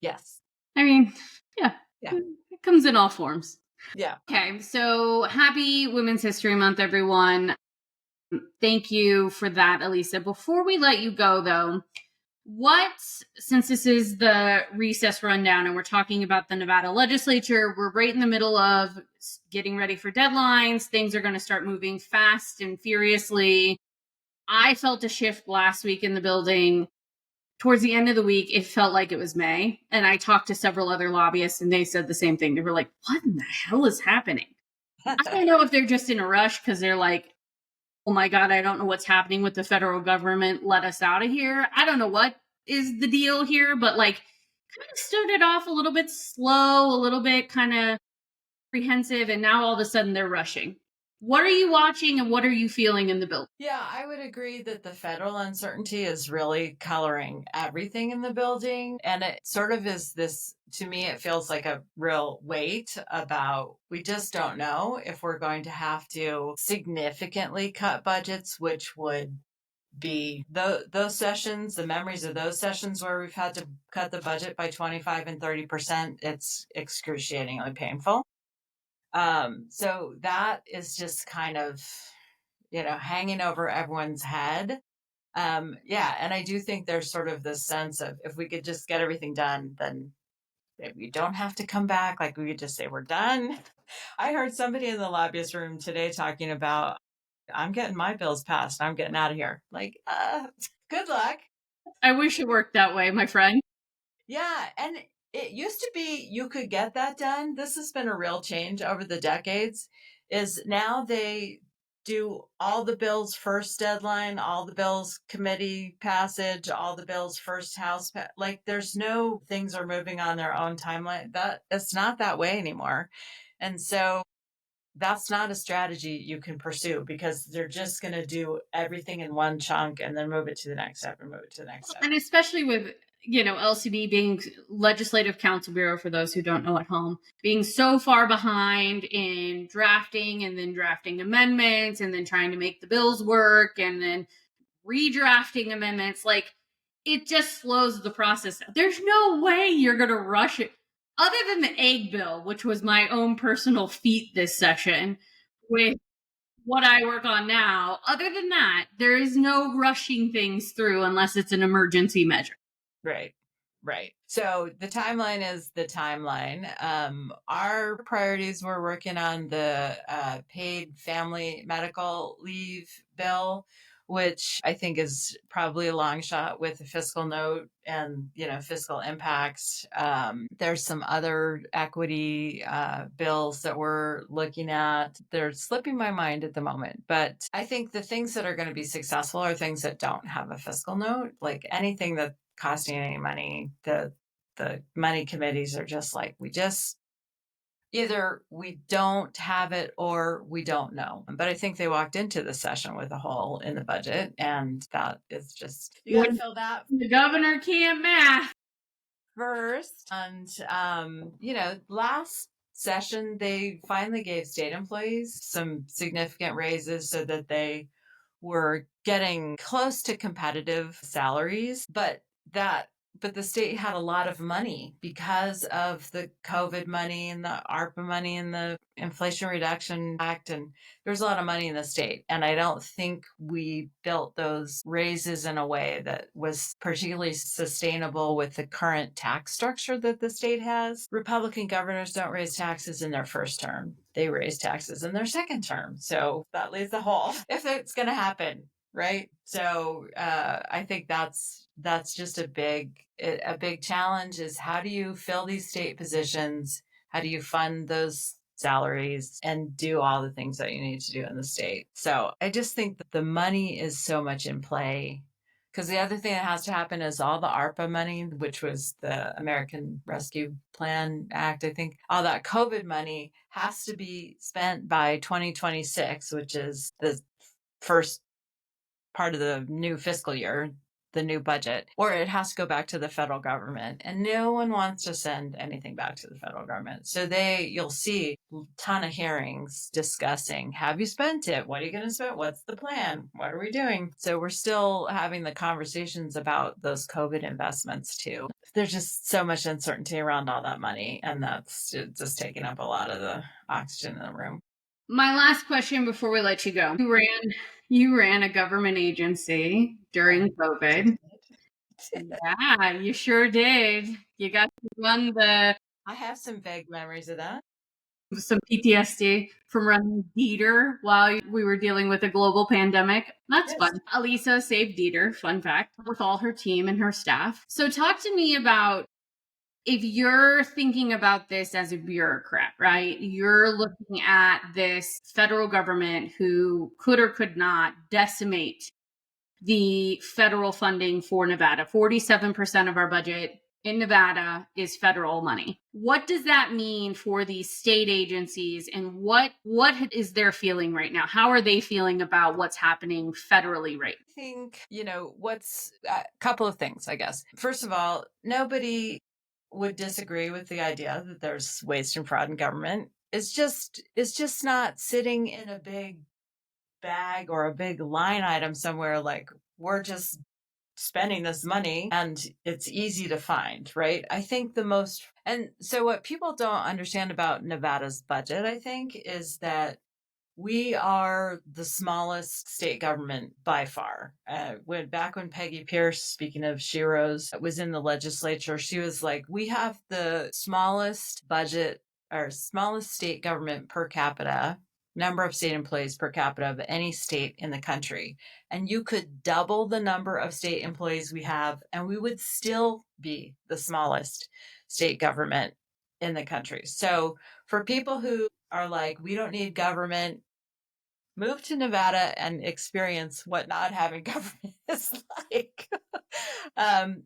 Yes. I mean, yeah. Yeah. It comes in all forms. Yeah. Okay, so happy Women's History Month, everyone. Thank you for that, Elisa. Before we let you go, though, since this is the recess rundown and we're talking about the Nevada legislature, we're right in the middle of getting ready for deadlines. Things are going to start moving fast and furiously. I felt a shift last week in the building. Towards the end of the week, it felt like it was May. And I talked to several other lobbyists and they said the same thing. They were like, what in the hell is happening? I don't know if they're just in a rush because they're like, oh my God, I don't know what's happening with the federal government. Let us out of here. I don't know what is the deal here, but like kind of started off a little bit slow, a little bit kind of apprehensive. And now all of a sudden they're rushing. What are you watching and what are you feeling in the building? Yeah, I would agree that the federal uncertainty is really coloring everything in the building. And it sort of is this, to me, it feels like a real weight about we just don't know if we're going to have to significantly cut budgets, which would be those sessions, the memories of those sessions where we've had to cut the budget by 25 and 30%. It's excruciatingly painful. So that is just kind of, hanging over everyone's head. Yeah. And I do think there's sort of this sense of if we could just get everything done, then we don't have to come back. Like we could just say we're done. I heard somebody in the lobbyist room today talking about, I'm getting my bills passed. I'm getting out of here. Like, good luck. I wish it worked that way, my friend. Yeah. And it used to be you could get that done. This has been a real change over the decades, is now they do all the bills first deadline, all the bills committee passage, all the bills first house. Like there's no things are moving on their own timeline. It's not that way anymore. And so that's not a strategy you can pursue because they're just going to do everything in one chunk and then move it to the next step and move it to the next step. And especially with, LCB being Legislative Council Bureau, for those who don't know at home, being so far behind in drafting and then drafting amendments and then trying to make the bills work and then redrafting amendments. Like, it just slows the process. There's no way you're going to rush it. Other than the egg bill, which was my own personal feat this session with what I work on now, other than that, there is no rushing things through unless it's an emergency measure. Right. So the timeline is the timeline. Our priorities, we're working on the paid family medical leave bill, which I think is probably a long shot with the fiscal note and, fiscal impacts. There's some other equity bills that we're looking at. They're slipping my mind at the moment, but I think the things that are going to be successful are things that don't have a fiscal note, like anything that costing any money. The money committees are just like, either we don't have it or we don't know. But I think they walked into the session with a hole in the budget, and that is just, you got to fill that. The governor can't math First. And, last session, they finally gave state employees some significant raises so that they were getting close to competitive salaries, that but the state had a lot of money because of the COVID money and the ARPA money and the Inflation Reduction Act. And there's a lot of money in the state. And I don't think we built those raises in a way that was particularly sustainable with the current tax structure that the state has. Republican governors don't raise taxes in their first term. They raise taxes in their second term. So that leaves a hole if it's going to happen. Right. So I think that's just a big challenge is how do you fill these state positions? How do you fund those salaries and do all the things that you need to do in the state? So I just think that the money is so much in play. Because the other thing that has to happen is all the ARPA money, which was the American Rescue Plan Act, I think all that COVID money has to be spent by 2026, which is the first part of the new fiscal year, the new budget, or it has to go back to the federal government. And no one wants to send anything back to the federal government. So you'll see a ton of hearings discussing, have you spent it? What are you going to spend? What's the plan? What are we doing? So we're still having the conversations about those COVID investments too. There's just so much uncertainty around all that money. And that's just taking up a lot of the oxygen in the room. My last question before we let you go. You ran a government agency during COVID. Yeah, you sure did. You got to run I have some vague memories of that. some PTSD from running Dieter while we were dealing with a global pandemic. That's Yes. fun. Elisa saved Dieter, fun fact, with all her team and her staff. So talk to me about if you're thinking about this as a bureaucrat, right? You're looking at this federal government who could or could not decimate the federal funding for Nevada. 47% of our budget in Nevada is federal money. What does that mean for these state agencies, and what is their feeling right now? How are they feeling about what's happening federally right now? I think, what's a couple of things, I guess. First of all, nobody would disagree with the idea that there's waste and fraud in government. It's just not sitting in a big bag or a big line item somewhere like we're just spending this money and it's easy to find, right? I think and so what people don't understand about Nevada's budget, I think, is that we are the smallest state government by far. Back when Peggy Pierce, speaking of Sheroes, was in the legislature, she was like, we have the smallest budget or smallest state government per capita, number of state employees per capita of any state in the country. And you could double the number of state employees we have, and we would still be the smallest state government in the country. So for people who are like, we don't need government, move to Nevada and experience what not having government is like.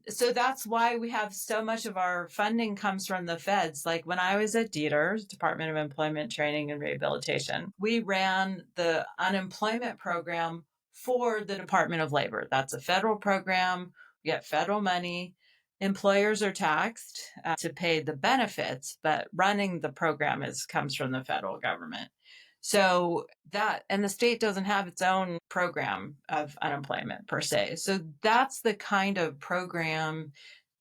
So that's why we have so much of our funding comes from the feds. Like when I was at Dieter, Department of Employment Training and Rehabilitation, we ran the unemployment program for the Department of Labor. That's a federal program. We get federal money. Employers are taxed to pay the benefits, but running the program comes from the federal government. So and the state doesn't have its own program of unemployment per se. So that's the kind of program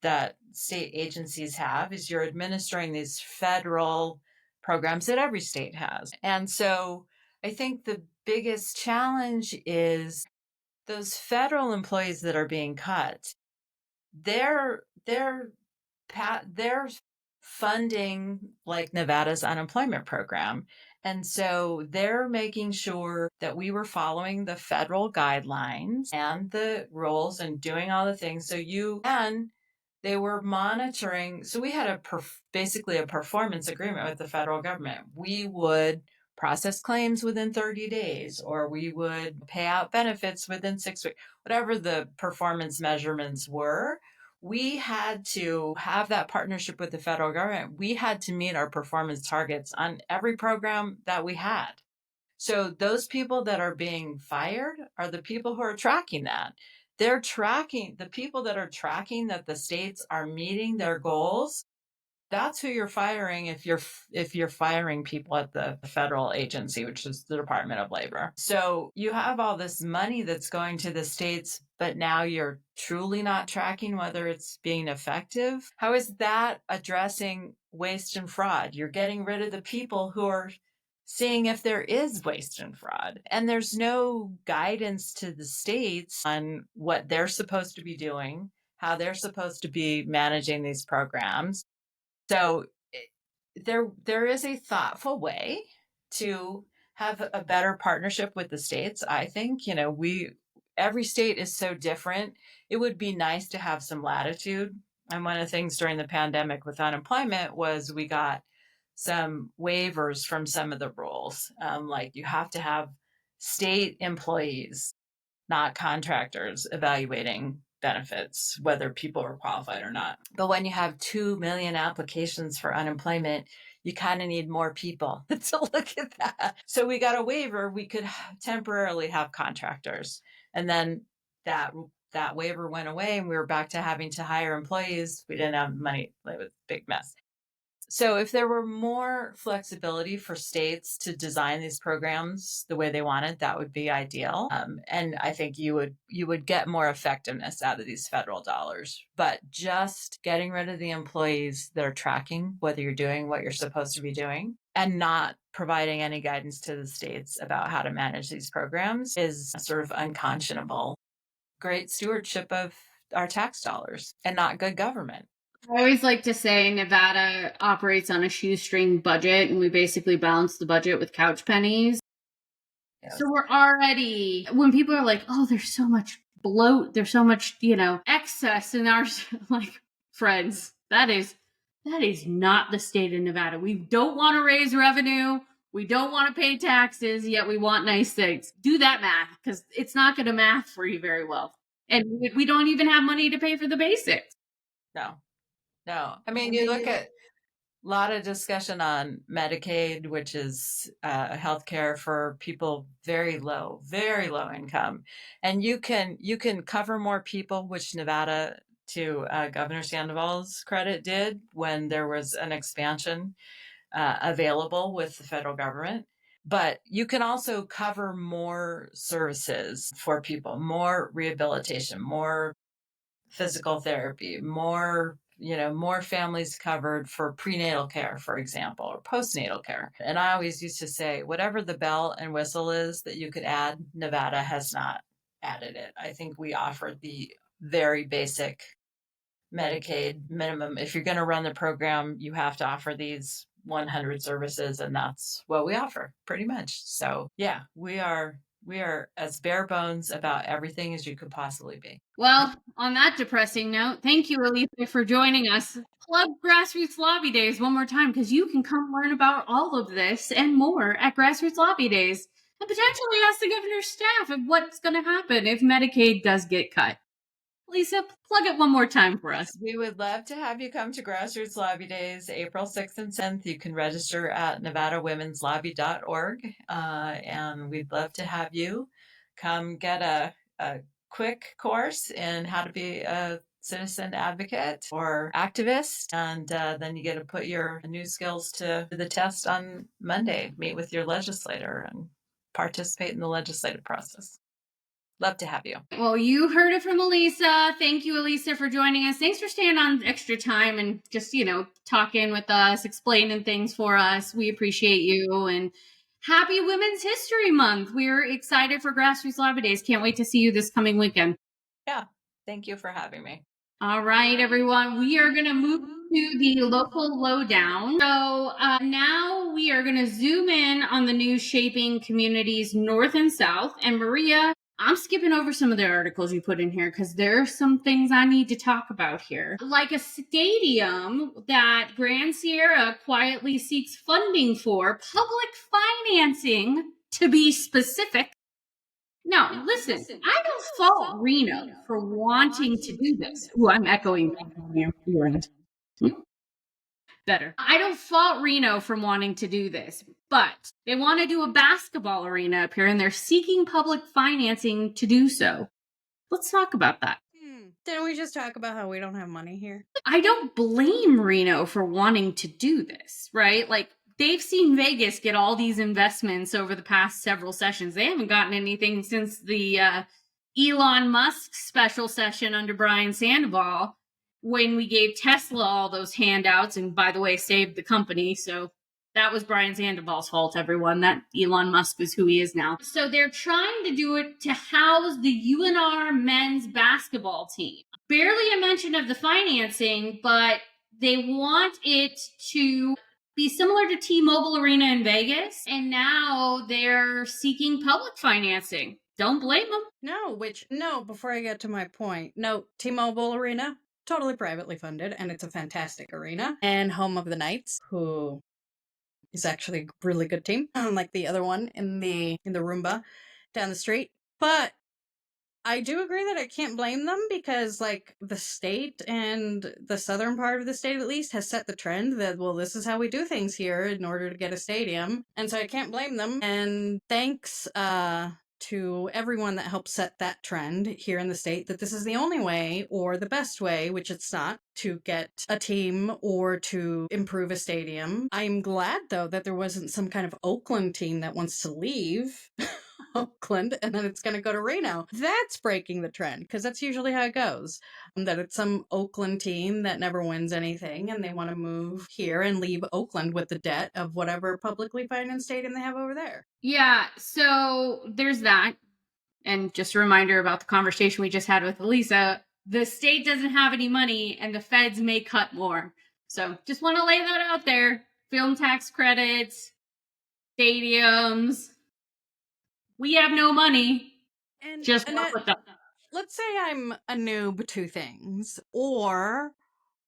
that state agencies have, is you're administering these federal programs that every state has. And so I think the biggest challenge is those federal employees that are being cut. They're funding like Nevada's unemployment program. And so they're making sure that we were following the federal guidelines and the rules and doing all the things. And they were monitoring. So we had basically a performance agreement with the federal government. We would process claims within 30 days, or we would pay out benefits within 6 weeks, whatever the performance measurements were. We had to have that partnership with the federal government. We had to meet our performance targets on every program that we had. So those people that are being fired are the people who are tracking that. They're tracking the people that are tracking that the states are meeting their goals that's who you're firing if you're firing people at the federal agency, which is the Department of Labor. So you have all this money that's going to the states, but now you're truly not tracking whether it's being effective. How is that addressing waste and fraud? You're getting rid of the people who are seeing if there is waste and fraud. And there's no guidance to the states on what they're supposed to be doing, how they're supposed to be managing these programs. So there is a thoughtful way to have a better partnership with the states. I think, every state is so different. It would be nice to have some latitude. And one of the things during the pandemic with unemployment was we got some waivers from some of the rules. Like you have to have state employees, not contractors, evaluating benefits, whether people are qualified or not. But when you have 2 million applications for unemployment, you kind of need more people to look at that. So we got a waiver. We could temporarily have contractors. And then that waiver went away and we were back to having to hire employees. We didn't have money. It was a big mess. So if there were more flexibility for states to design these programs the way they wanted, that would be ideal. And I think you would get more effectiveness out of these federal dollars. But just getting rid of the employees that are tracking whether you're doing what you're supposed to be doing and not providing any guidance to the states about how to manage these programs is sort of unconscionable. Great stewardship of our tax dollars and not good government. I always like to say Nevada operates on a shoestring budget, and we basically balance the budget with couch pennies. Yes. So we're already, when people are like, oh, there's so much bloat, there's so much, excess in our, like, friends, that is not the state of Nevada. We don't want to raise revenue. We don't want to pay taxes, yet we want nice things. Do that math, because it's not going to math for you very well. And we don't even have money to pay for the basics. No. I mean, you look at a lot of discussion on Medicaid, which is healthcare for people very low income. And you can cover more people, which Nevada, to Governor Sandoval's credit, did when there was an expansion available with the federal government. But you can also cover more services for people, more rehabilitation, more physical therapy, more families covered for prenatal care, for example, or postnatal care. And I always used to say, whatever the bell and whistle is that you could add, Nevada has not added it. I think we offer the very basic Medicaid minimum. If you're going to run the program, you have to offer these 100 services, and that's what we offer pretty much. So yeah, we are as bare bones about everything as you could possibly be. Well, on that depressing note, thank you, Elisa, for joining us. Plug Grassroots Lobby Days one more time, because you can come learn about all of this and more at Grassroots Lobby Days, and potentially ask the governor's staff of what's going to happen if Medicaid does get cut. Lisa, plug it one more time for us. We would love to have you come to Grassroots Lobby Days, April 6th and 7th. You can register at nevadawomensLobby.org, and we'd love to have you come get a quick course in how to be a citizen advocate or activist, and then you get to put your new skills to the test on Monday. Meet with your legislator and participate in the legislative process. Love to have you. Well, you heard it from Elisa. Thank you, Elisa, for joining us. Thanks for staying on extra time and just, talking with us, explaining things for us. We appreciate you. And happy Women's History Month. We're excited for Grassroots Lobby Days. Can't wait to see you this coming weekend. Yeah. Thank you for having me. All right, everyone. We are going to move to the local lowdown. So now we are going to zoom in on the news shaping communities north and south. And Maria, I'm skipping over some of the articles you put in here because there are some things I need to talk about here. Like a stadium that Grand Sierra quietly seeks funding for, public financing to be specific. Now, listen, I don't fault Reno for wanting to do this. Ooh, I'm echoing your end. Better. I don't fault Reno for wanting to do this, but they want to do a basketball arena up here, and they're seeking public financing to do so. Let's talk about that. Didn't we just talk about how we don't have money here? I don't blame Reno for wanting to do this, right? Like, they've seen Vegas get all these investments over the past several sessions. They haven't gotten anything since the Elon Musk special session under Brian Sandoval, when we gave Tesla all those handouts and, by the way, saved the company. So that was Brian Sandoval's fault, everyone. That Elon Musk is who he is now. So they're trying to do it to house the UNR men's basketball team. Barely a mention of the financing, but they want it to be similar to T-Mobile Arena in Vegas, and now they're seeking public financing. Don't blame them. No, before I get to my point, no, T-Mobile Arena, totally privately funded, and it's a fantastic arena, and home of the Knights, who is actually a really good team, unlike the other one in the Roomba down the street. But I do agree that I can't blame them, because, like, the state, and the southern part of the state at least, has set the trend that, well, this is how we do things here in order to get a stadium. And so I can't blame them. And thanks to everyone that helped set that trend here in the state, that this is the only way, or the best way, which it's not, to get a team or to improve a stadium. I'm glad, though, that there wasn't some kind of Oakland team that wants to leave Oakland and then it's going to go to Reno. That's breaking the trend, because that's usually how it goes. That it's some Oakland team that never wins anything and they want to move here and leave Oakland with the debt of whatever publicly financed stadium they have over there. Yeah, so there's that. And just a reminder about the conversation we just had with Elisa, the state doesn't have any money and the feds may cut more. So just want to lay that out there. Film tax credits, stadiums. We have no money. And Just work Annette, with them. let's say I'm a noob to things, or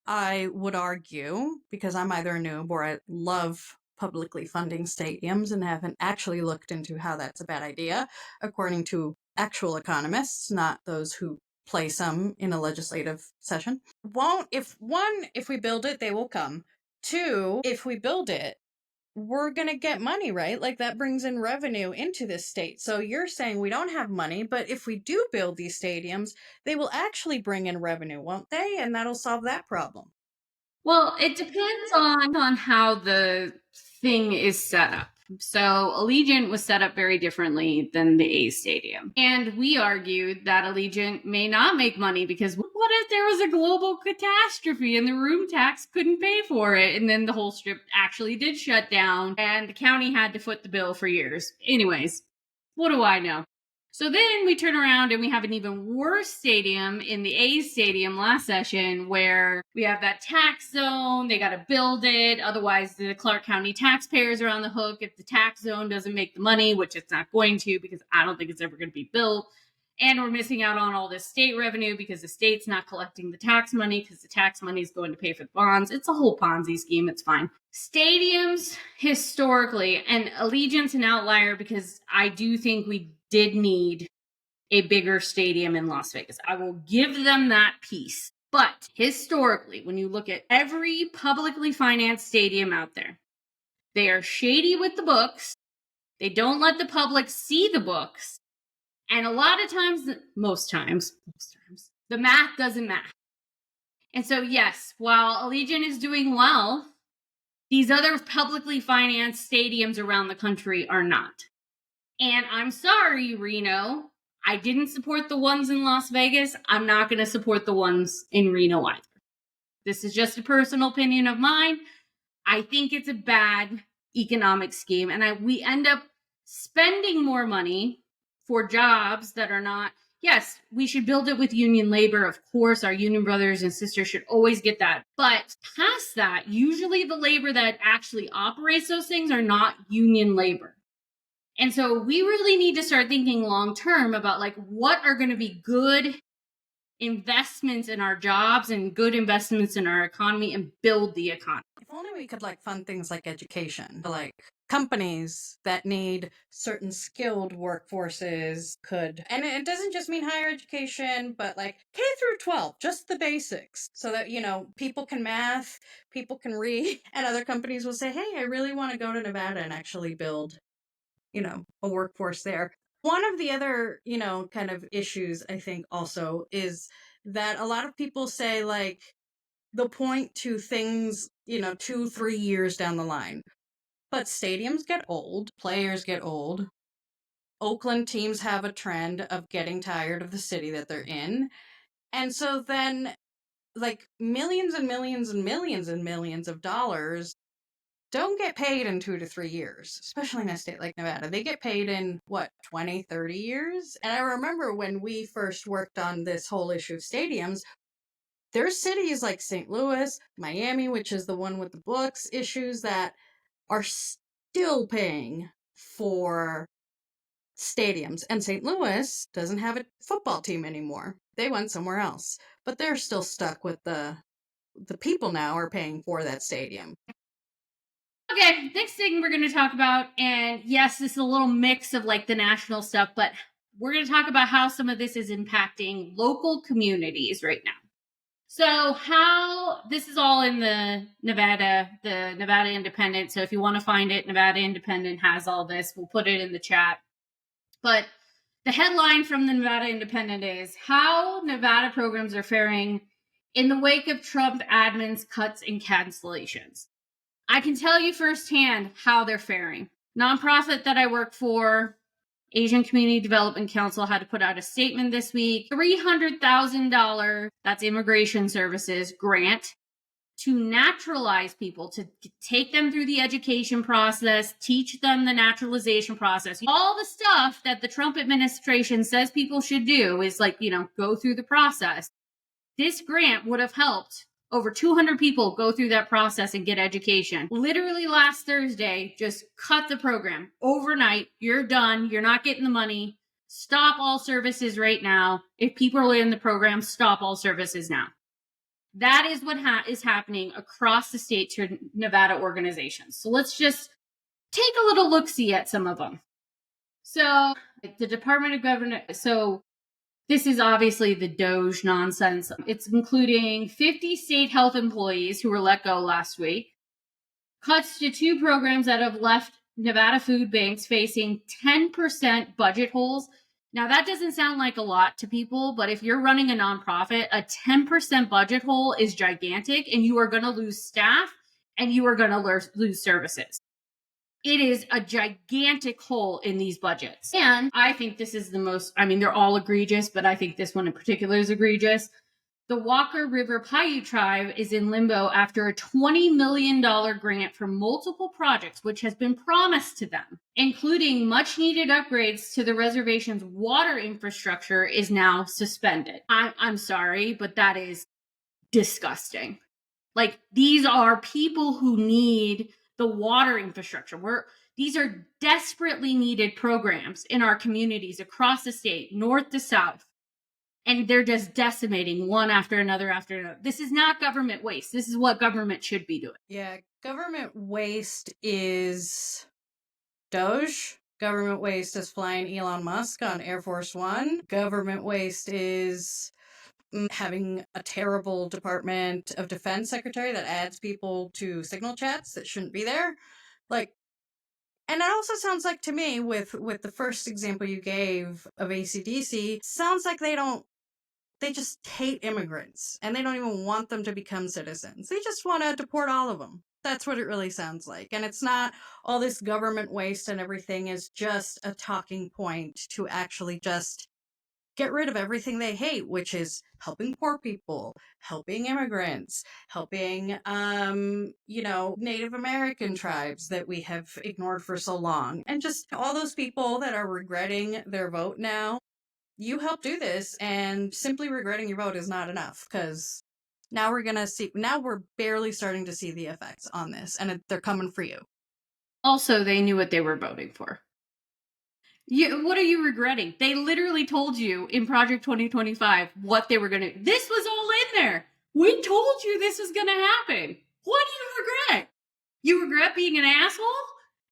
I would argue, because I'm either a noob or I love publicly funding stadiums and haven't actually looked into how that's a bad idea, according to actual economists, not those who play some in a legislative session. If we build it, they will come. Two, if we build it, we're going to get money, right? Like, that brings in revenue into this state. So you're saying we don't have money, but if we do build these stadiums, they will actually bring in revenue, won't they? And that'll solve that problem. Well, it depends on how the thing is set up. So Allegiant was set up very differently than the A's stadium. And we argued that Allegiant may not make money, because what if there was a global catastrophe and the room tax couldn't pay for it? And then the whole strip actually did shut down and the county had to foot the bill for years. Anyways, what do I know? So then we turn around and we have an even worse stadium in the A's stadium last session, where we have that tax zone. They got to build it. Otherwise, the Clark County taxpayers are on the hook if the tax zone doesn't make the money, which it's not going to, because I don't think it's ever going to be built. And we're missing out on all this state revenue because the state's not collecting the tax money, because the tax money is going to pay for the bonds. It's a whole Ponzi scheme. It's fine. Stadiums, historically, and Allegiant's an outlier, because I do think we did need a bigger stadium in Las Vegas. I will give them that piece. But historically, when you look at every publicly financed stadium out there, they are shady with the books. They don't let the public see the books. And a lot of times, most times, the math doesn't math. And so, yes, while Allegiant is doing well, these other publicly financed stadiums around the country are not. And I'm sorry, Reno, I didn't support the ones in Las Vegas. I'm not going to support the ones in Reno either. This is just a personal opinion of mine. I think it's a bad economic scheme. And we end up spending more money for jobs that are not. Yes, we should build it with union labor. Of course, our union brothers and sisters should always get that. But past that, usually the labor that actually operates those things are not union labor. And so we really need to start thinking long term about, like, what are going to be good investments in our jobs and good investments in our economy, and build the economy. If only we could, like, fund things like education, like companies that need certain skilled workforces could, and it doesn't just mean higher education, but like K through 12, just the basics, so that, people can math, people can read, and other companies will say, hey, I really want to go to Nevada and actually build a workforce there. One of the other, kind of issues, I think, also is that a lot of people say, like, they'll point to things, 2-3 years down the line. But stadiums get old, players get old. Oakland teams have a trend of getting tired of the city that they're in. And so then, like, millions and millions and millions and millions of dollars don't get paid in 2 to 3 years, especially in a state like Nevada. They get paid in, 20, 30 years? And I remember when we first worked on this whole issue of stadiums, there's cities like St. Louis, Miami, which is the one with the books issues, that are still paying for stadiums. And St. Louis doesn't have a football team anymore. They went somewhere else. But they're still stuck with the people now are paying for that stadium. Okay, next thing we're going to talk about, and yes, this is a little mix of like the national stuff, but we're going to talk about how some of this is impacting local communities right now. So how this is all in the Nevada Independent. So if you want to find it, Nevada Independent has all this. We'll put it in the chat. But the headline from the Nevada Independent is how Nevada programs are faring in the wake of Trump admin's cuts and cancellations. I can tell you firsthand how they're faring. Nonprofit that I work for, Asian Community Development Council, had to put out a statement this week. $300,000, that's immigration services, grant to naturalize people, to take them through the education process, teach them the naturalization process. All the stuff that the Trump administration says people should do is like, go through the process. This grant would have helped over 200 people go through that process and get education. Literally last Thursday, just cut the program. Overnight, you're done. You're not getting the money. Stop all services right now. If people are in the program, stop all services now. That is what is happening across the state to Nevada organizations. So let's just take a little look-see at some of them. So the Department of Government, so this is obviously the Doge nonsense. It's including 50 state health employees who were let go last week, cuts to 2 programs that have left Nevada food banks facing 10% budget holes. Now, that doesn't sound like a lot to people, but if you're running a nonprofit, a 10% budget hole is gigantic, and you are going to lose staff and you are going to lose services. It is a gigantic hole in these budgets. And I think this is the most, they're all egregious, but I think this one in particular is egregious. The Walker River Paiute tribe is in limbo after a $20 million grant for multiple projects, which has been promised to them, including much needed upgrades to the reservation's water infrastructure, is now suspended. I'm sorry, but that is disgusting. Like, these are people who need the water infrastructure. These are desperately needed programs in our communities across the state, north to south. And they're just decimating one after another after another. This is not government waste. This is what government should be doing. Yeah, government waste is Doge. Government waste is flying Elon Musk on Air Force One. Government waste is having a terrible Department of Defense secretary that adds people to signal chats that shouldn't be there. Like, and that also sounds like to me, with the first example you gave of AC/DC, sounds like they just hate immigrants, and they don't even want them to become citizens. They just want to deport all of them. That's what it really sounds like. And it's not all this government waste and everything is just a talking point to actually just get rid of everything they hate, which is helping poor people, helping immigrants, helping, Native American tribes that we have ignored for so long. And just all those people that are regretting their vote now. You helped do this, and simply regretting your vote is not enough, because now we're barely starting to see the effects on this, and they're coming for you. Also, they knew what they were voting for. What are you regretting? They literally told you in Project 2025 what they were going to. This was all in there. We told you this was going to happen. What do you regret? You regret being an asshole?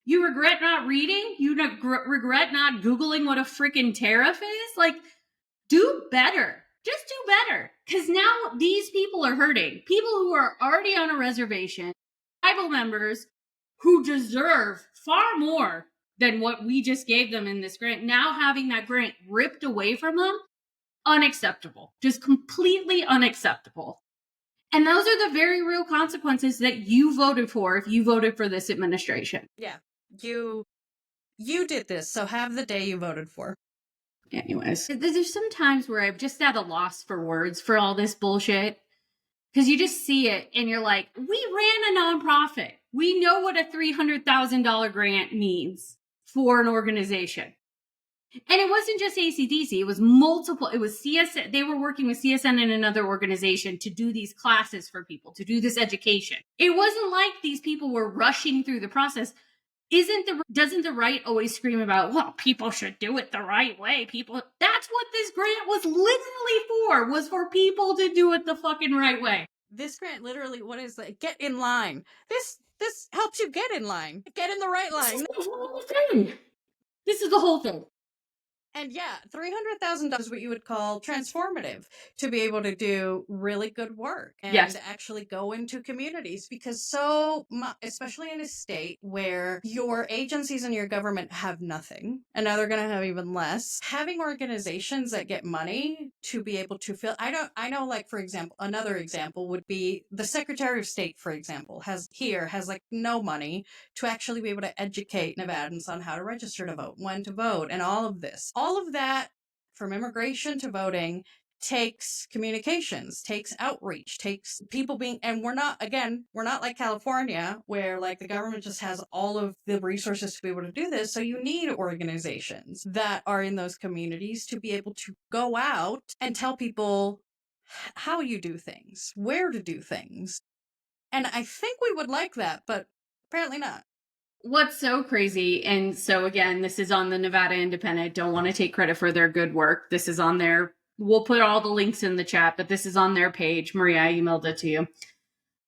You regret not reading? You regret not Googling what a freaking tariff is? Like, do better. Just do better. Because now these people are hurting. People who are already on a reservation, tribal members who deserve far more than what we just gave them in this grant, now having that grant ripped away from them, unacceptable. Just completely unacceptable. And those are the very real consequences that you voted for if you voted for this administration. Yeah. You did this, so have the day you voted for. Anyways, there's some times where I'm just at a loss for words for all this bullshit. Because you just see it and you're like, we ran a nonprofit. We know what a $300,000 grant means for an organization. And it wasn't just ACDC. It was multiple. It was CSN. They were working with CSN and another organization to do these classes for people, to do this education. It wasn't like these people were rushing through the process. Doesn't the right always scream about, well, people should do it the right way? That's what this grant was literally was for people to do it the fucking right way. This grant literally, what is that? Get in line. This helps you get in line. Get in the right line. This is the whole thing. This is the whole thing. And yeah, $300,000 is what you would call transformative, to be able to do really good work and actually go into communities, because so much, especially in a state where your agencies and your government have nothing, and now they're going to have even less, having organizations that get money to be able to fill. I know, like, for example, another example would be the Secretary of State, for example, has like no money to actually be able to educate Nevadans on how to register to vote, when to vote, and all of this. All of that, from immigration to voting, takes communications, takes outreach, takes people being, and we're not like California, where like the government just has all of the resources to be able to do this. So you need organizations that are in those communities to be able to go out and tell people how you do things, where to do things. And I think we would like that, but apparently not. What's so crazy, and so again, this is on the Nevada Independent. Don't want to take credit for their good work. This is on their, we'll put all the links in the chat, but this is on their page. Maria, I emailed it to you.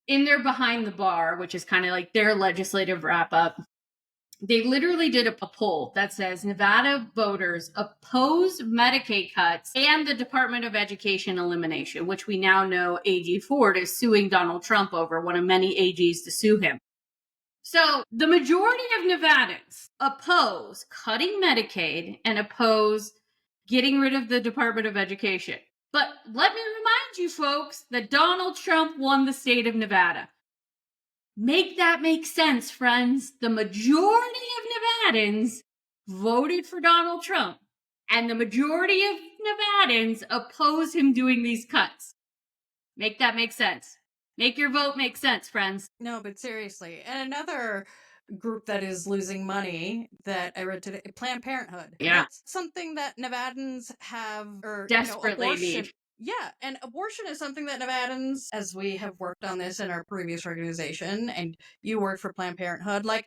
In their Behind the Bar, which is kind of like their legislative wrap up, they literally did a poll that says Nevada voters oppose Medicaid cuts and the Department of Education elimination, which we now know AG Ford is suing Donald Trump over, one of many AGs to sue him. So the majority of Nevadans oppose cutting Medicaid and oppose getting rid of the Department of Education. But let me remind you folks that Donald Trump won the state of Nevada. Make that make sense, friends. The majority of Nevadans voted for Donald Trump, and the majority of Nevadans oppose him doing these cuts. Make that make sense. Make your vote make sense, friends. No, but seriously. And another group that is losing money that I read today, Planned Parenthood. Yeah. That's something that Nevadans have, or desperately need. Yeah, and abortion is something that Nevadans, as we have worked on this in our previous organization, and you work for Planned Parenthood, like,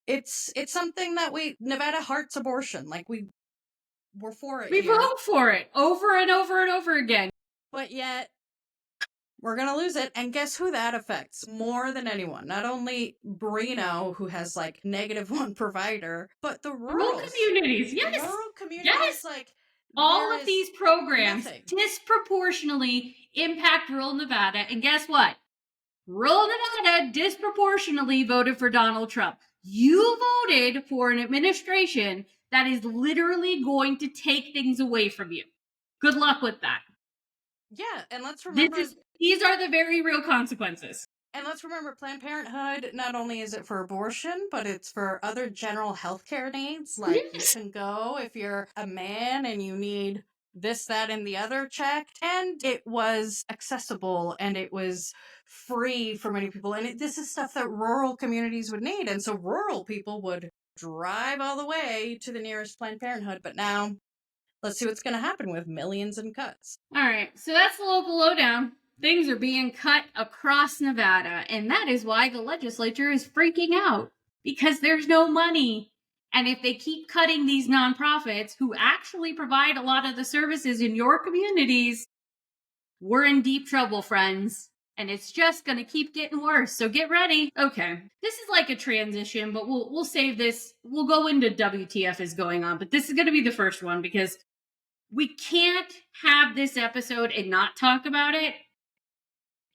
it's something that Nevada hearts abortion. Like, we're for it. We vote for it over and over and over again. But yet, we're going to lose it. And guess who that affects more than anyone? Not only Brino, who has like -1 provider, but the rural communities. Yes. Rural communities. Yes. Like, all of these programs nothing. Disproportionately impact rural Nevada. And guess what? Rural Nevada disproportionately voted for Donald Trump. You voted for an administration that is literally going to take things away from you. Good luck with that. Yeah, and let's remember... These are the very real consequences. And let's remember, Planned Parenthood, not only is it for abortion, but it's for other general health care needs. Like, yes. You can go if you're a man and you need this, that, and the other checked. And it was accessible and it was free for many people. And this is stuff that rural communities would need. And so rural people would drive all the way to the nearest Planned Parenthood. But now, let's see what's going to happen with millions in cuts. All right, so that's the local lowdown. Things are being cut across Nevada, and that is why the legislature is freaking out, because there's no money. And if they keep cutting these nonprofits who actually provide a lot of the services in your communities, we're in deep trouble, friends. And it's just going to keep getting worse. So get ready. Okay. This is like a transition, but we'll save this. We'll go into WTF is going on, but this is going to be the first one because we can't have this episode and not talk about it.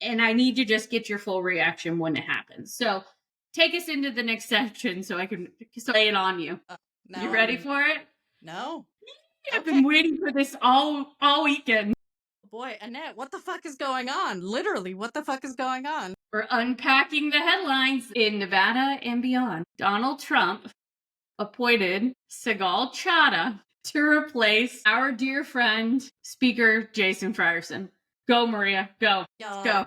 And I need to just get your full reaction when it happens. So take us into the next section so I can lay it on you. No, you ready for it? No. I've been waiting for this all weekend. Boy, Annette, what the fuck is going on? Literally, what the fuck is going on? We're unpacking the headlines in Nevada and beyond. Donald Trump appointed Sigal Chattah to replace our dear friend, Speaker Jason Frierson. Go, Maria. Go. Y'all, Go.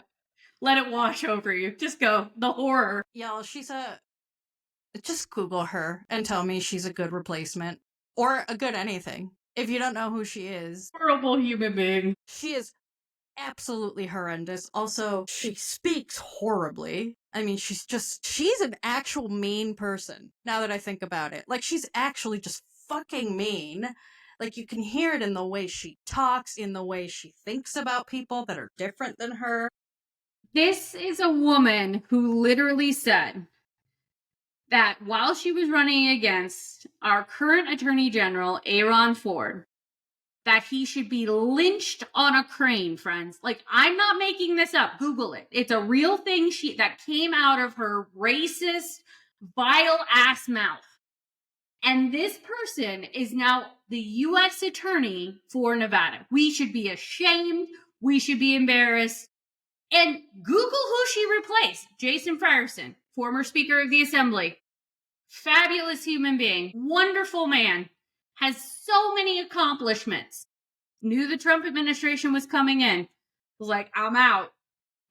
Let it wash over you. Just go. The horror. Y'all, just Google her and tell me she's a good replacement. Or a good anything. If you don't know who she is. Horrible human being. She is absolutely horrendous. Also, she speaks horribly. I mean, she's an actual mean person, now that I think about it. Like, she's actually just fucking mean. Like, you can hear it in the way she talks, in the way she thinks about people that are different than her. This is a woman who literally said that while she was running against our current Attorney General, Aaron Ford, that he should be lynched on a crane, friends. Like, I'm not making this up. Google it. It's a real thing that came out of her racist, vile ass mouth. And this person is now the U.S. Attorney for Nevada. We should be ashamed. We should be embarrassed. And Google who she replaced. Jason Frierson, former Speaker of the Assembly. Fabulous human being. Wonderful man. Has so many accomplishments. Knew the Trump administration was coming in. Was like, I'm out.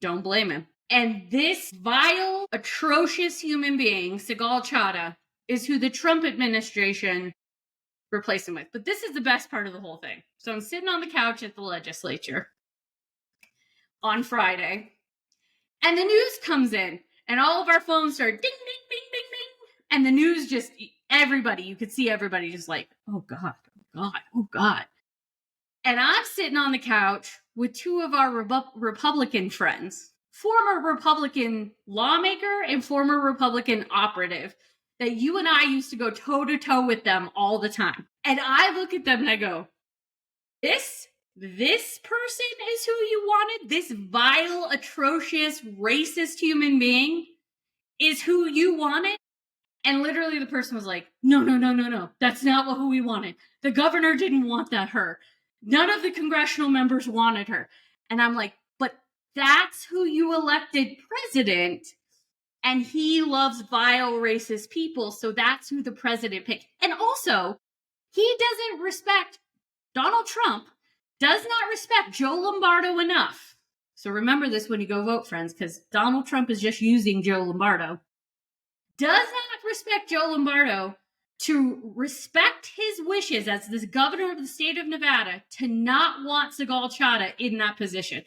Don't blame him. And this vile, atrocious human being, Sigal Chattah, is who the Trump administration replaced him with. But this is the best part of the whole thing. So I'm sitting on the couch at the legislature on Friday, and the news comes in, and all of our phones start ding, ding, ding, ding, ding. And the news just, you could see everybody just like, oh God, oh God, oh God. And I'm sitting on the couch with two of our Republican friends, former Republican lawmaker and former Republican operative, that you and I used to go toe-to-toe with them all the time. And I look at them and I go, this person is who you wanted? This vile, atrocious, racist human being is who you wanted? And literally the person was like, no. That's not who we wanted. The governor didn't want her. None of the congressional members wanted her. And I'm like, but that's who you elected president. And he loves vile, racist people. So that's who the president picked. And also, he doesn't respect Donald Trump, does not respect Joe Lombardo enough. So remember this when you go vote, friends, because Donald Trump is just using Joe Lombardo. Does not respect Joe Lombardo to respect his wishes as the governor of the state of Nevada to not want Sigal Chattah in that position.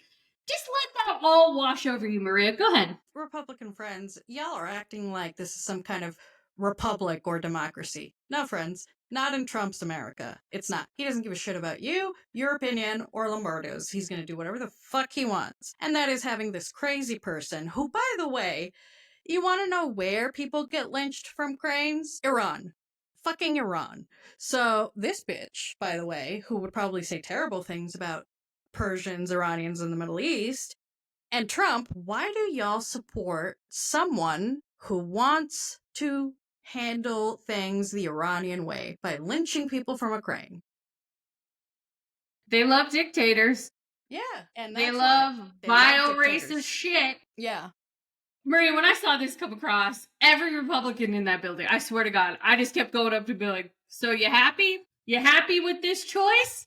Just let that all wash over you, Maria. Go ahead. Republican friends, y'all are acting like this is some kind of republic or democracy. No, friends, not in Trump's America. It's not. He doesn't give a shit about you, your opinion, or Lombardo's. He's going to do whatever the fuck he wants. And that is having this crazy person who, by the way, you want to know where people get lynched from cranes? Iran. Fucking Iran. So this bitch, by the way, who would probably say terrible things about Persians, Iranians in the Middle East, and Trump, why do y'all support someone who wants to handle things the Iranian way by lynching people from a crane? They love dictators. Yeah, and they love vile, racist shit. Yeah. Maria, when I saw this come across, every Republican in that building, I swear to God, I just kept going up to be like, so you happy? You happy with this choice?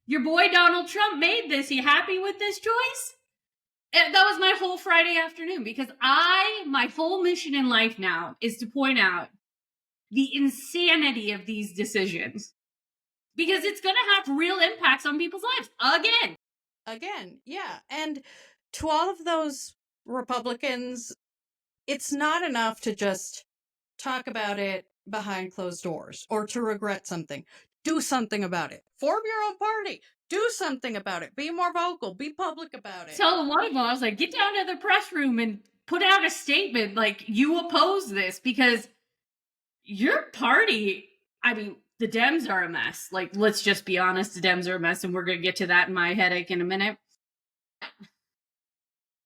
Your boy Donald Trump made this. You happy with this choice? And that was my whole Friday afternoon, because my whole mission in life now is to point out the insanity of these decisions. Because it's going to have real impacts on people's lives. Again, yeah. And to all of those Republicans, it's not enough to just talk about it behind closed doors or to regret something. Do something about it. Form your own party. Do something about it. Be more vocal. Be public about it. Tell one of them, I was like, get down to the press room and put out a statement like you oppose this, because your party, I mean, the Dems are a mess. Like, let's just be honest, the Dems are a mess, and we're going to get to that in my headache in a minute.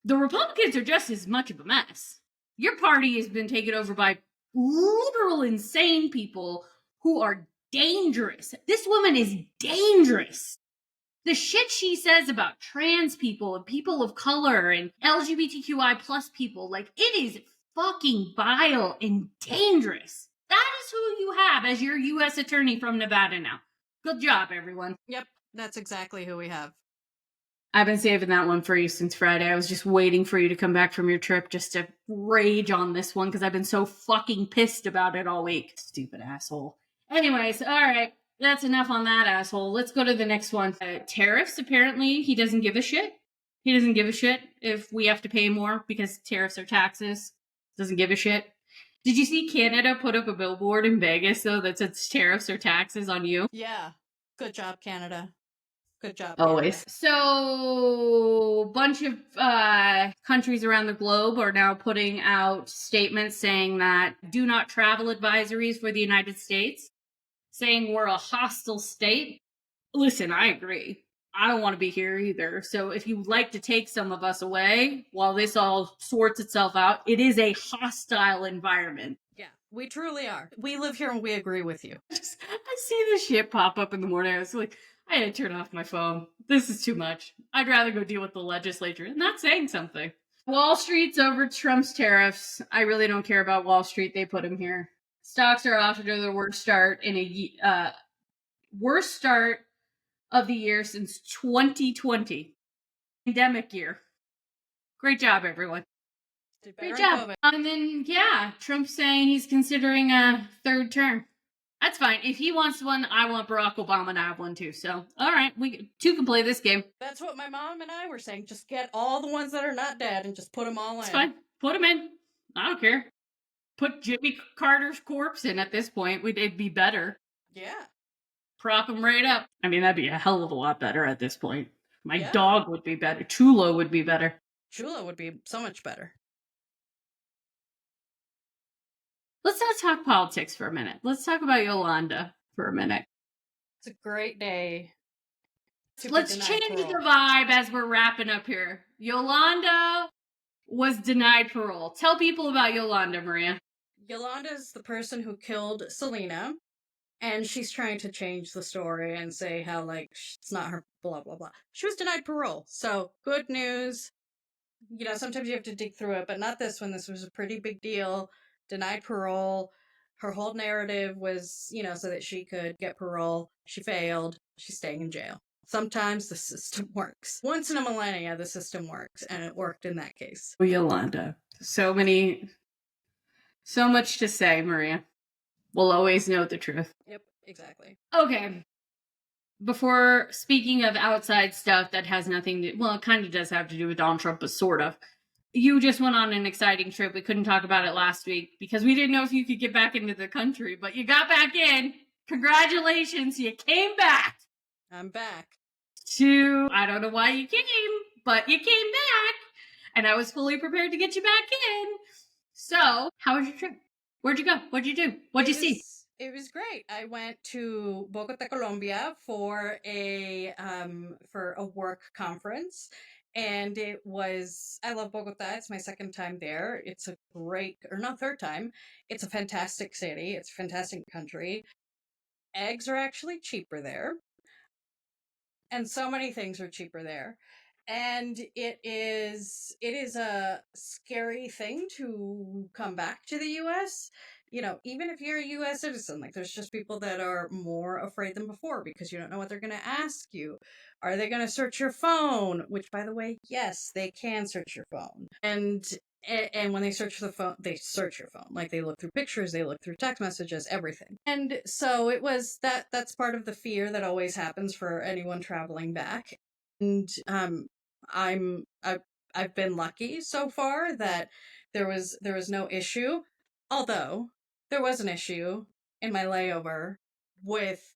The Republicans are just as much of a mess. Your party has been taken over by literal insane people who are dangerous. This woman is dangerous. The shit she says about trans people and people of color and LGBTQI plus people, like, it is fucking vile and dangerous. That is who you have as your U.S. attorney from Nevada now. Good job, everyone. Yep, that's exactly who we have. I've been saving that one for you since Friday. I was just waiting for you to come back from your trip just to rage on this one because I've been so fucking pissed about it all week. Stupid asshole. Anyways, all right. That's enough on that asshole. Let's go to the next one. Tariffs, apparently, he doesn't give a shit. He doesn't give a shit if we have to pay more because tariffs are taxes. Doesn't give a shit. Did you see Canada put up a billboard in Vegas, though, that said tariffs or taxes on you? Yeah. Good job, Canada. Good job. Always. Canada. So, a bunch of countries around the globe are now putting out statements saying that do not travel advisories for the United States, saying we're a hostile state. Listen, I agree. I don't want to be here either. So if you'd like to take some of us away while this all sorts itself out, it is a hostile environment. Yeah, we truly are. We live here and we agree with you. I see this shit pop up in the morning. I was like, I had to turn off my phone. This is too much. I'd rather go deal with the legislature. Not saying something. Wall Street's over Trump's tariffs. I really don't care about Wall Street. They put him here. Stocks are off to their worst start in a worst start of the year since 2020. Pandemic year. Great job, everyone. Great job. And then, yeah, Trump's saying he's considering a third term. That's fine. If he wants one, I want Barack Obama to have one too. So, all right, we two can play this game. That's what my mom and I were saying. Just get all the ones that are not dead and just put them all in. It's fine. Put them in. I don't care. Put Jimmy Carter's corpse in at this point. It'd be better. Yeah. Prop him right up. I mean, that'd be a hell of a lot better at this point. My dog would be better. Chulo would be better. Chulo would be so much better. Let's not talk politics for a minute. Let's talk about Yolanda for a minute. It's a great day. Let's change the vibe as we're wrapping up here. Yolanda was denied parole. Tell people about Yolanda, Maria. Yolanda's the person who killed Selena, and she's trying to change the story and say how, like, it's not her, blah, blah, blah. She was denied parole, so good news. You know, sometimes you have to dig through it, but not this one. This was a pretty big deal. Denied parole. Her whole narrative was, you know, so that she could get parole. She failed. She's staying in jail. Sometimes the system works. Once in a millennia, the system works, and it worked in that case. Oh, Yolanda. So much to say, Maria. We'll always know the truth. Yep, exactly. Okay. Before speaking of outside stuff that has nothing to, well, it kind of does have to do with Donald Trump, but sort of. You just went on an exciting trip. We couldn't talk about it last week because we didn't know if you could get back into the country, but you got back in. Congratulations, you came back. I'm back. I don't know why you came, but you came back, and I was fully prepared to get you back in. So, how was your trip? Where'd you go? What'd you do? What'd you see? It was great. I went to Bogota, Colombia for a work conference. And I love Bogota. It's my second time there. It's a great, or not third time. It's a fantastic city. It's a fantastic country. Eggs are actually cheaper there. And so many things are cheaper there. And it is a scary thing to come back to the U.S., you know, even if you're a U.S. citizen, like, there's just people that are more afraid than before because you don't know what they're going to ask you. Are they going to search your phone? Which, by the way, yes, they can search your phone. And when they search the phone, they search your phone. Like, they look through pictures, they look through text messages, everything. And so it was that's part of the fear that always happens for anyone traveling back. And I've been lucky so far that there was no issue. Although there was an issue in my layover with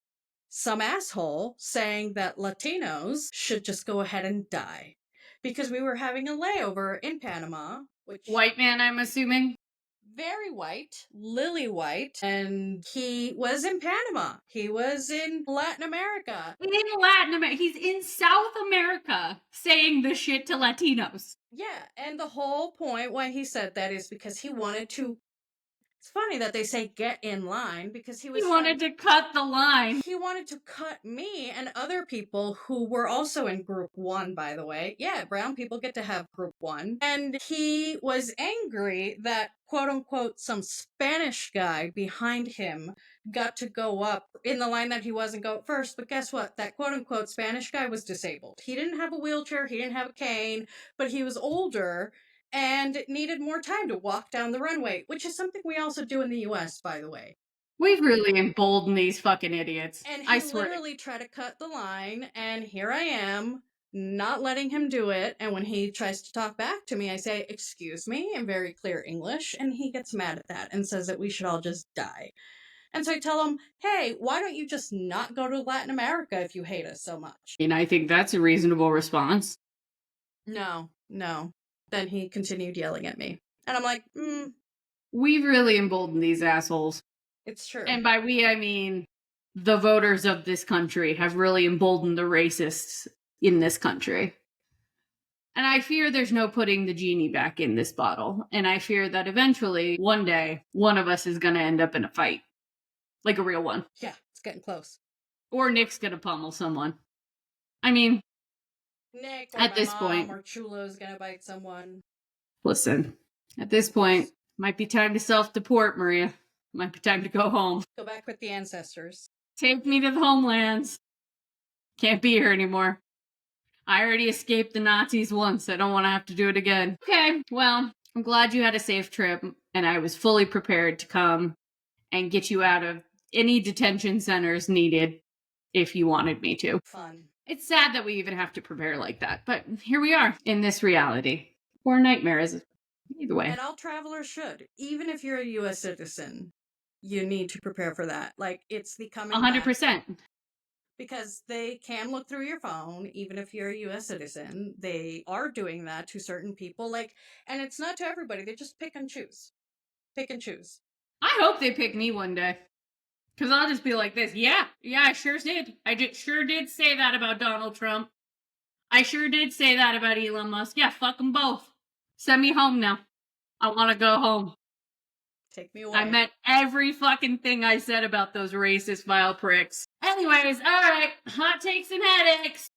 some asshole saying that Latinos should just go ahead and die because we were having a layover in Panama, which White man, I'm assuming. Very white, lily white, and he was in Panama. He was in Latin America. He's in South America saying the shit to Latinos. Yeah, and the whole point why he said that is because he wanted to It's funny that they say get in line because he was He wanted to cut the line. He wanted to cut me and other people who were also in group 1, by the way. Yeah, brown people get to have group 1. And he was angry that, quote unquote, some Spanish guy behind him got to go up in the line that he wasn't go first. But guess what? That quote unquote Spanish guy was disabled. He didn't have a wheelchair, he didn't have a cane, but he was older and needed more time to walk down the runway, which is something we also do in the US, by the way. We've really emboldened these fucking idiots. And I he swear. literally tried to cut the line, and here I am, not letting him do it. And when he tries to talk back to me, I say, "Excuse me," in very clear English, and he gets mad at that and says that we should all just die. And so I tell him, "Hey, why don't you just not go to Latin America if you hate us so much?" And I think that's a reasonable response. No. Then he continued yelling at me. And I'm like, We've really emboldened these assholes. it's true. And by we, I mean the voters of this country have really emboldened the racists in this country. And I fear there's no putting the genie back in this bottle. And I fear that eventually, one day, one of us is going to end up in a fight. Like a real one. Yeah, it's getting close. Or Nick's going to pummel someone. I mean, Nick or at my this mom point, or Chulo's gonna bite someone. listen, at this point, might be time to self-deport, Maria. Might be time to go home. Go back with the ancestors. Take me to the homelands. Can't be here anymore. I already escaped the Nazis once. I don't want to have to do it again. Okay, well, I'm glad you had a safe trip, and I was fully prepared to come and get you out of any detention centers needed if you wanted me to. Fun. It's sad that we even have to prepare like that, but here we are in this reality. Or nightmares, either way. And all travelers should. Even if you're a U.S. citizen, you need to prepare for that. Like, it's the coming 100%. back. Because they can look through your phone, even if you're a U.S. citizen. They are doing that to certain people. Like, and it's not to everybody. They just pick and choose. Pick and choose. I hope they pick me one day. Because I'll just be like this. Yeah, I sure did. Sure did say that about Donald Trump. I sure did say that about Elon Musk. Yeah, fuck them both. Send me home now. I want to go home. Take me away. I meant every fucking thing I said about those racist vile pricks. Anyways, alright. Hot takes and headaches.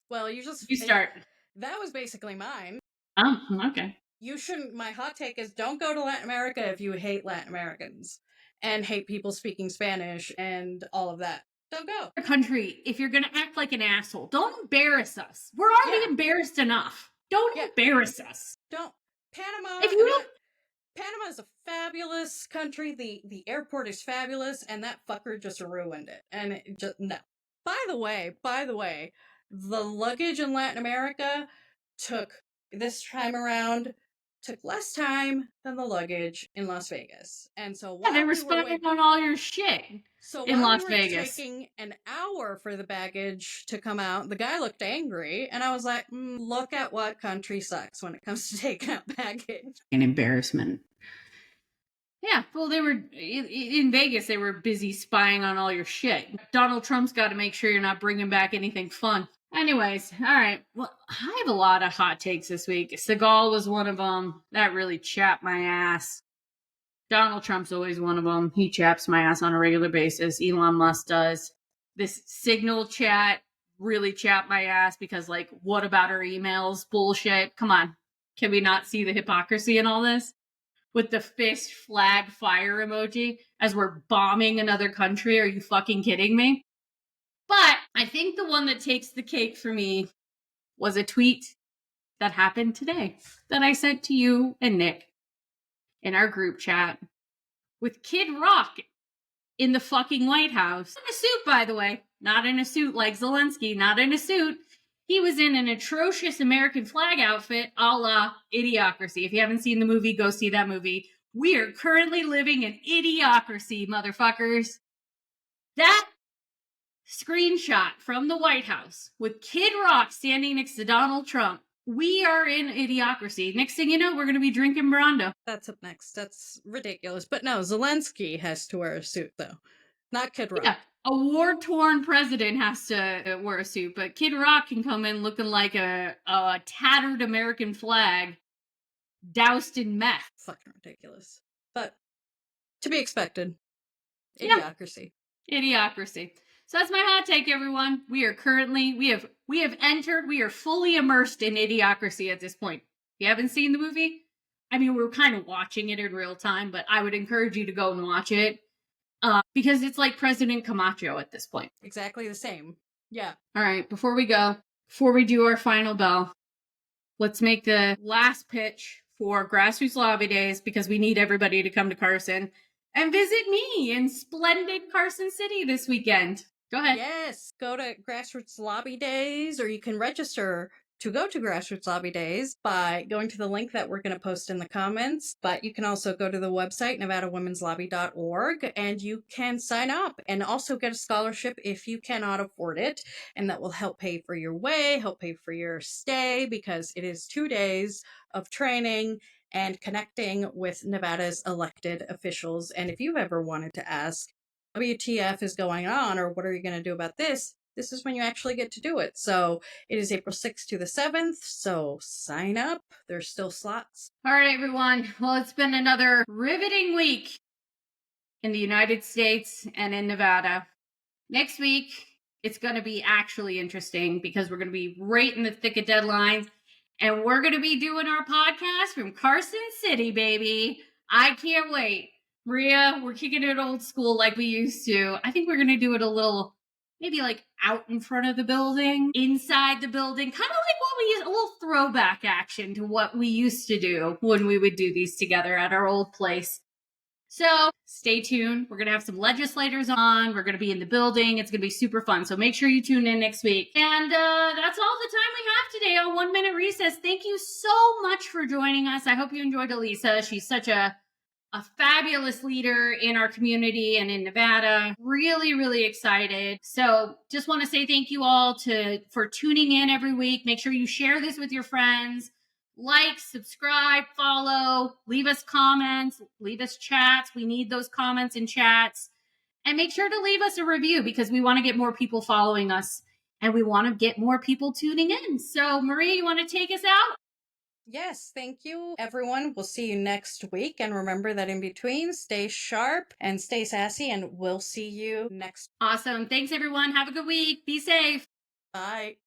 Well, you start. That was basically mine. Oh, okay. You shouldn't. My hot take is don't go to Latin America if you hate Latin Americans and hate people speaking Spanish and all of that. Don't go. Our country, if you're gonna act like an asshole, don't embarrass us. We're already embarrassed enough. Don't embarrass us. Don't. Panama. If you don't. Panama is a fabulous country. The airport is fabulous, and that fucker just ruined it. And it just no. By the way, the luggage in Latin America this time around took less time than the luggage in Las Vegas. And so while they were spying on all your shit in Las Vegas. Taking an hour for the baggage to come out, the guy looked angry, and I was like, look at what country sucks when it comes to taking out baggage. An embarrassment. Yeah, well, they were in Vegas. They were busy spying on all your shit. Donald Trump's got to make sure you're not bringing back anything fun. Anyways, all right. Well, I have a lot of hot takes this week. Seagal was one of them. That really chapped my ass. Donald Trump's always one of them. He chaps my ass on a regular basis. Elon Musk does. This Signal chat really chapped my ass because, like, what about our emails? Bullshit. Come on. Can we not see the hypocrisy in all this? With the fist flag fire emoji as we're bombing another country. Are you fucking kidding me? But I think the one that takes the cake for me was a tweet that happened today that I sent to you and Nick in our group chat with Kid Rock in the fucking White House. In a suit, by the way. Not in a suit like Zelensky. Not in a suit. He was in an atrocious American flag outfit a la Idiocracy. If you haven't seen the movie, go see that movie. We are currently living in Idiocracy, motherfuckers. That screenshot from the White House with Kid Rock standing next to Donald Trump. We are in Idiocracy. Next thing you know, we're going to be drinking Brando. That's up next. That's ridiculous. But no, Zelensky has to wear a suit, though. Not Kid Rock. Yeah, a war-torn president has to wear a suit, but Kid Rock can come in looking like a tattered American flag doused in meth. Fucking ridiculous. But To be expected. Yeah. Idiocracy. Idiocracy. So that's my hot take, everyone. We are currently we are fully immersed in Idiocracy at this point. If you haven't seen the movie, I mean, we're kind of watching it in real time, but I would encourage you to go and watch it because it's like President Camacho at this point. Exactly the same. Yeah. All right, before we do our final bell, let's make the last pitch for Grassroots Lobby Days because we need everybody to come to Carson and visit me in splendid Carson City this weekend. Go ahead. Yes. Go to Grassroots Lobby Days, or you can register to go to Grassroots Lobby Days by going to the link that we're going to post in the comments. But you can also go to the website, NevadaWomen'sLobby.org, and you can sign up and also get a scholarship if you cannot afford it. And that will help pay for your way, help pay for your stay, because it is 2 days of training and connecting with Nevada's elected officials. And if you've ever wanted to ask, WTF is going on, or what are you going to do about this? This is when you actually get to do it. So it is April 6th to the 7th. So sign up. There's still slots. All right, everyone. Well, it's been another riveting week in the United States and in Nevada. Next week, it's going to be actually interesting because we're going to be right in the thick of deadlines. And we're going to be doing our podcast from Carson City, baby. I can't wait. Maria, we're kicking it old school like we used to. I think we're going to do it a little, maybe like out in front of the building, inside the building, kind of like what we used, a little throwback action to what we used to do when we would do these together at our old place. So stay tuned. We're going to have some legislators on. We're going to be in the building. It's going to be super fun. So make sure you tune in next week. And that's all the time we have today on 1 Minute Recess. Thank you so much for joining us. I hope you enjoyed Elisa. She's such a fabulous leader in our community and in Nevada. Really, really excited. So just want to say thank you all for tuning in every week. Make sure you share this with your friends. Like, subscribe, follow, leave us comments, leave us chats. We need those comments and chats. And make sure to leave us a review because we want to get more people following us and we want to get more people tuning in. So, Maria, you want to take us out? Yes, thank you, everyone. We'll see you next week. And remember that in between, stay sharp and stay sassy, and we'll see you next. Awesome. Thanks, everyone. Have a good week. Be safe. Bye.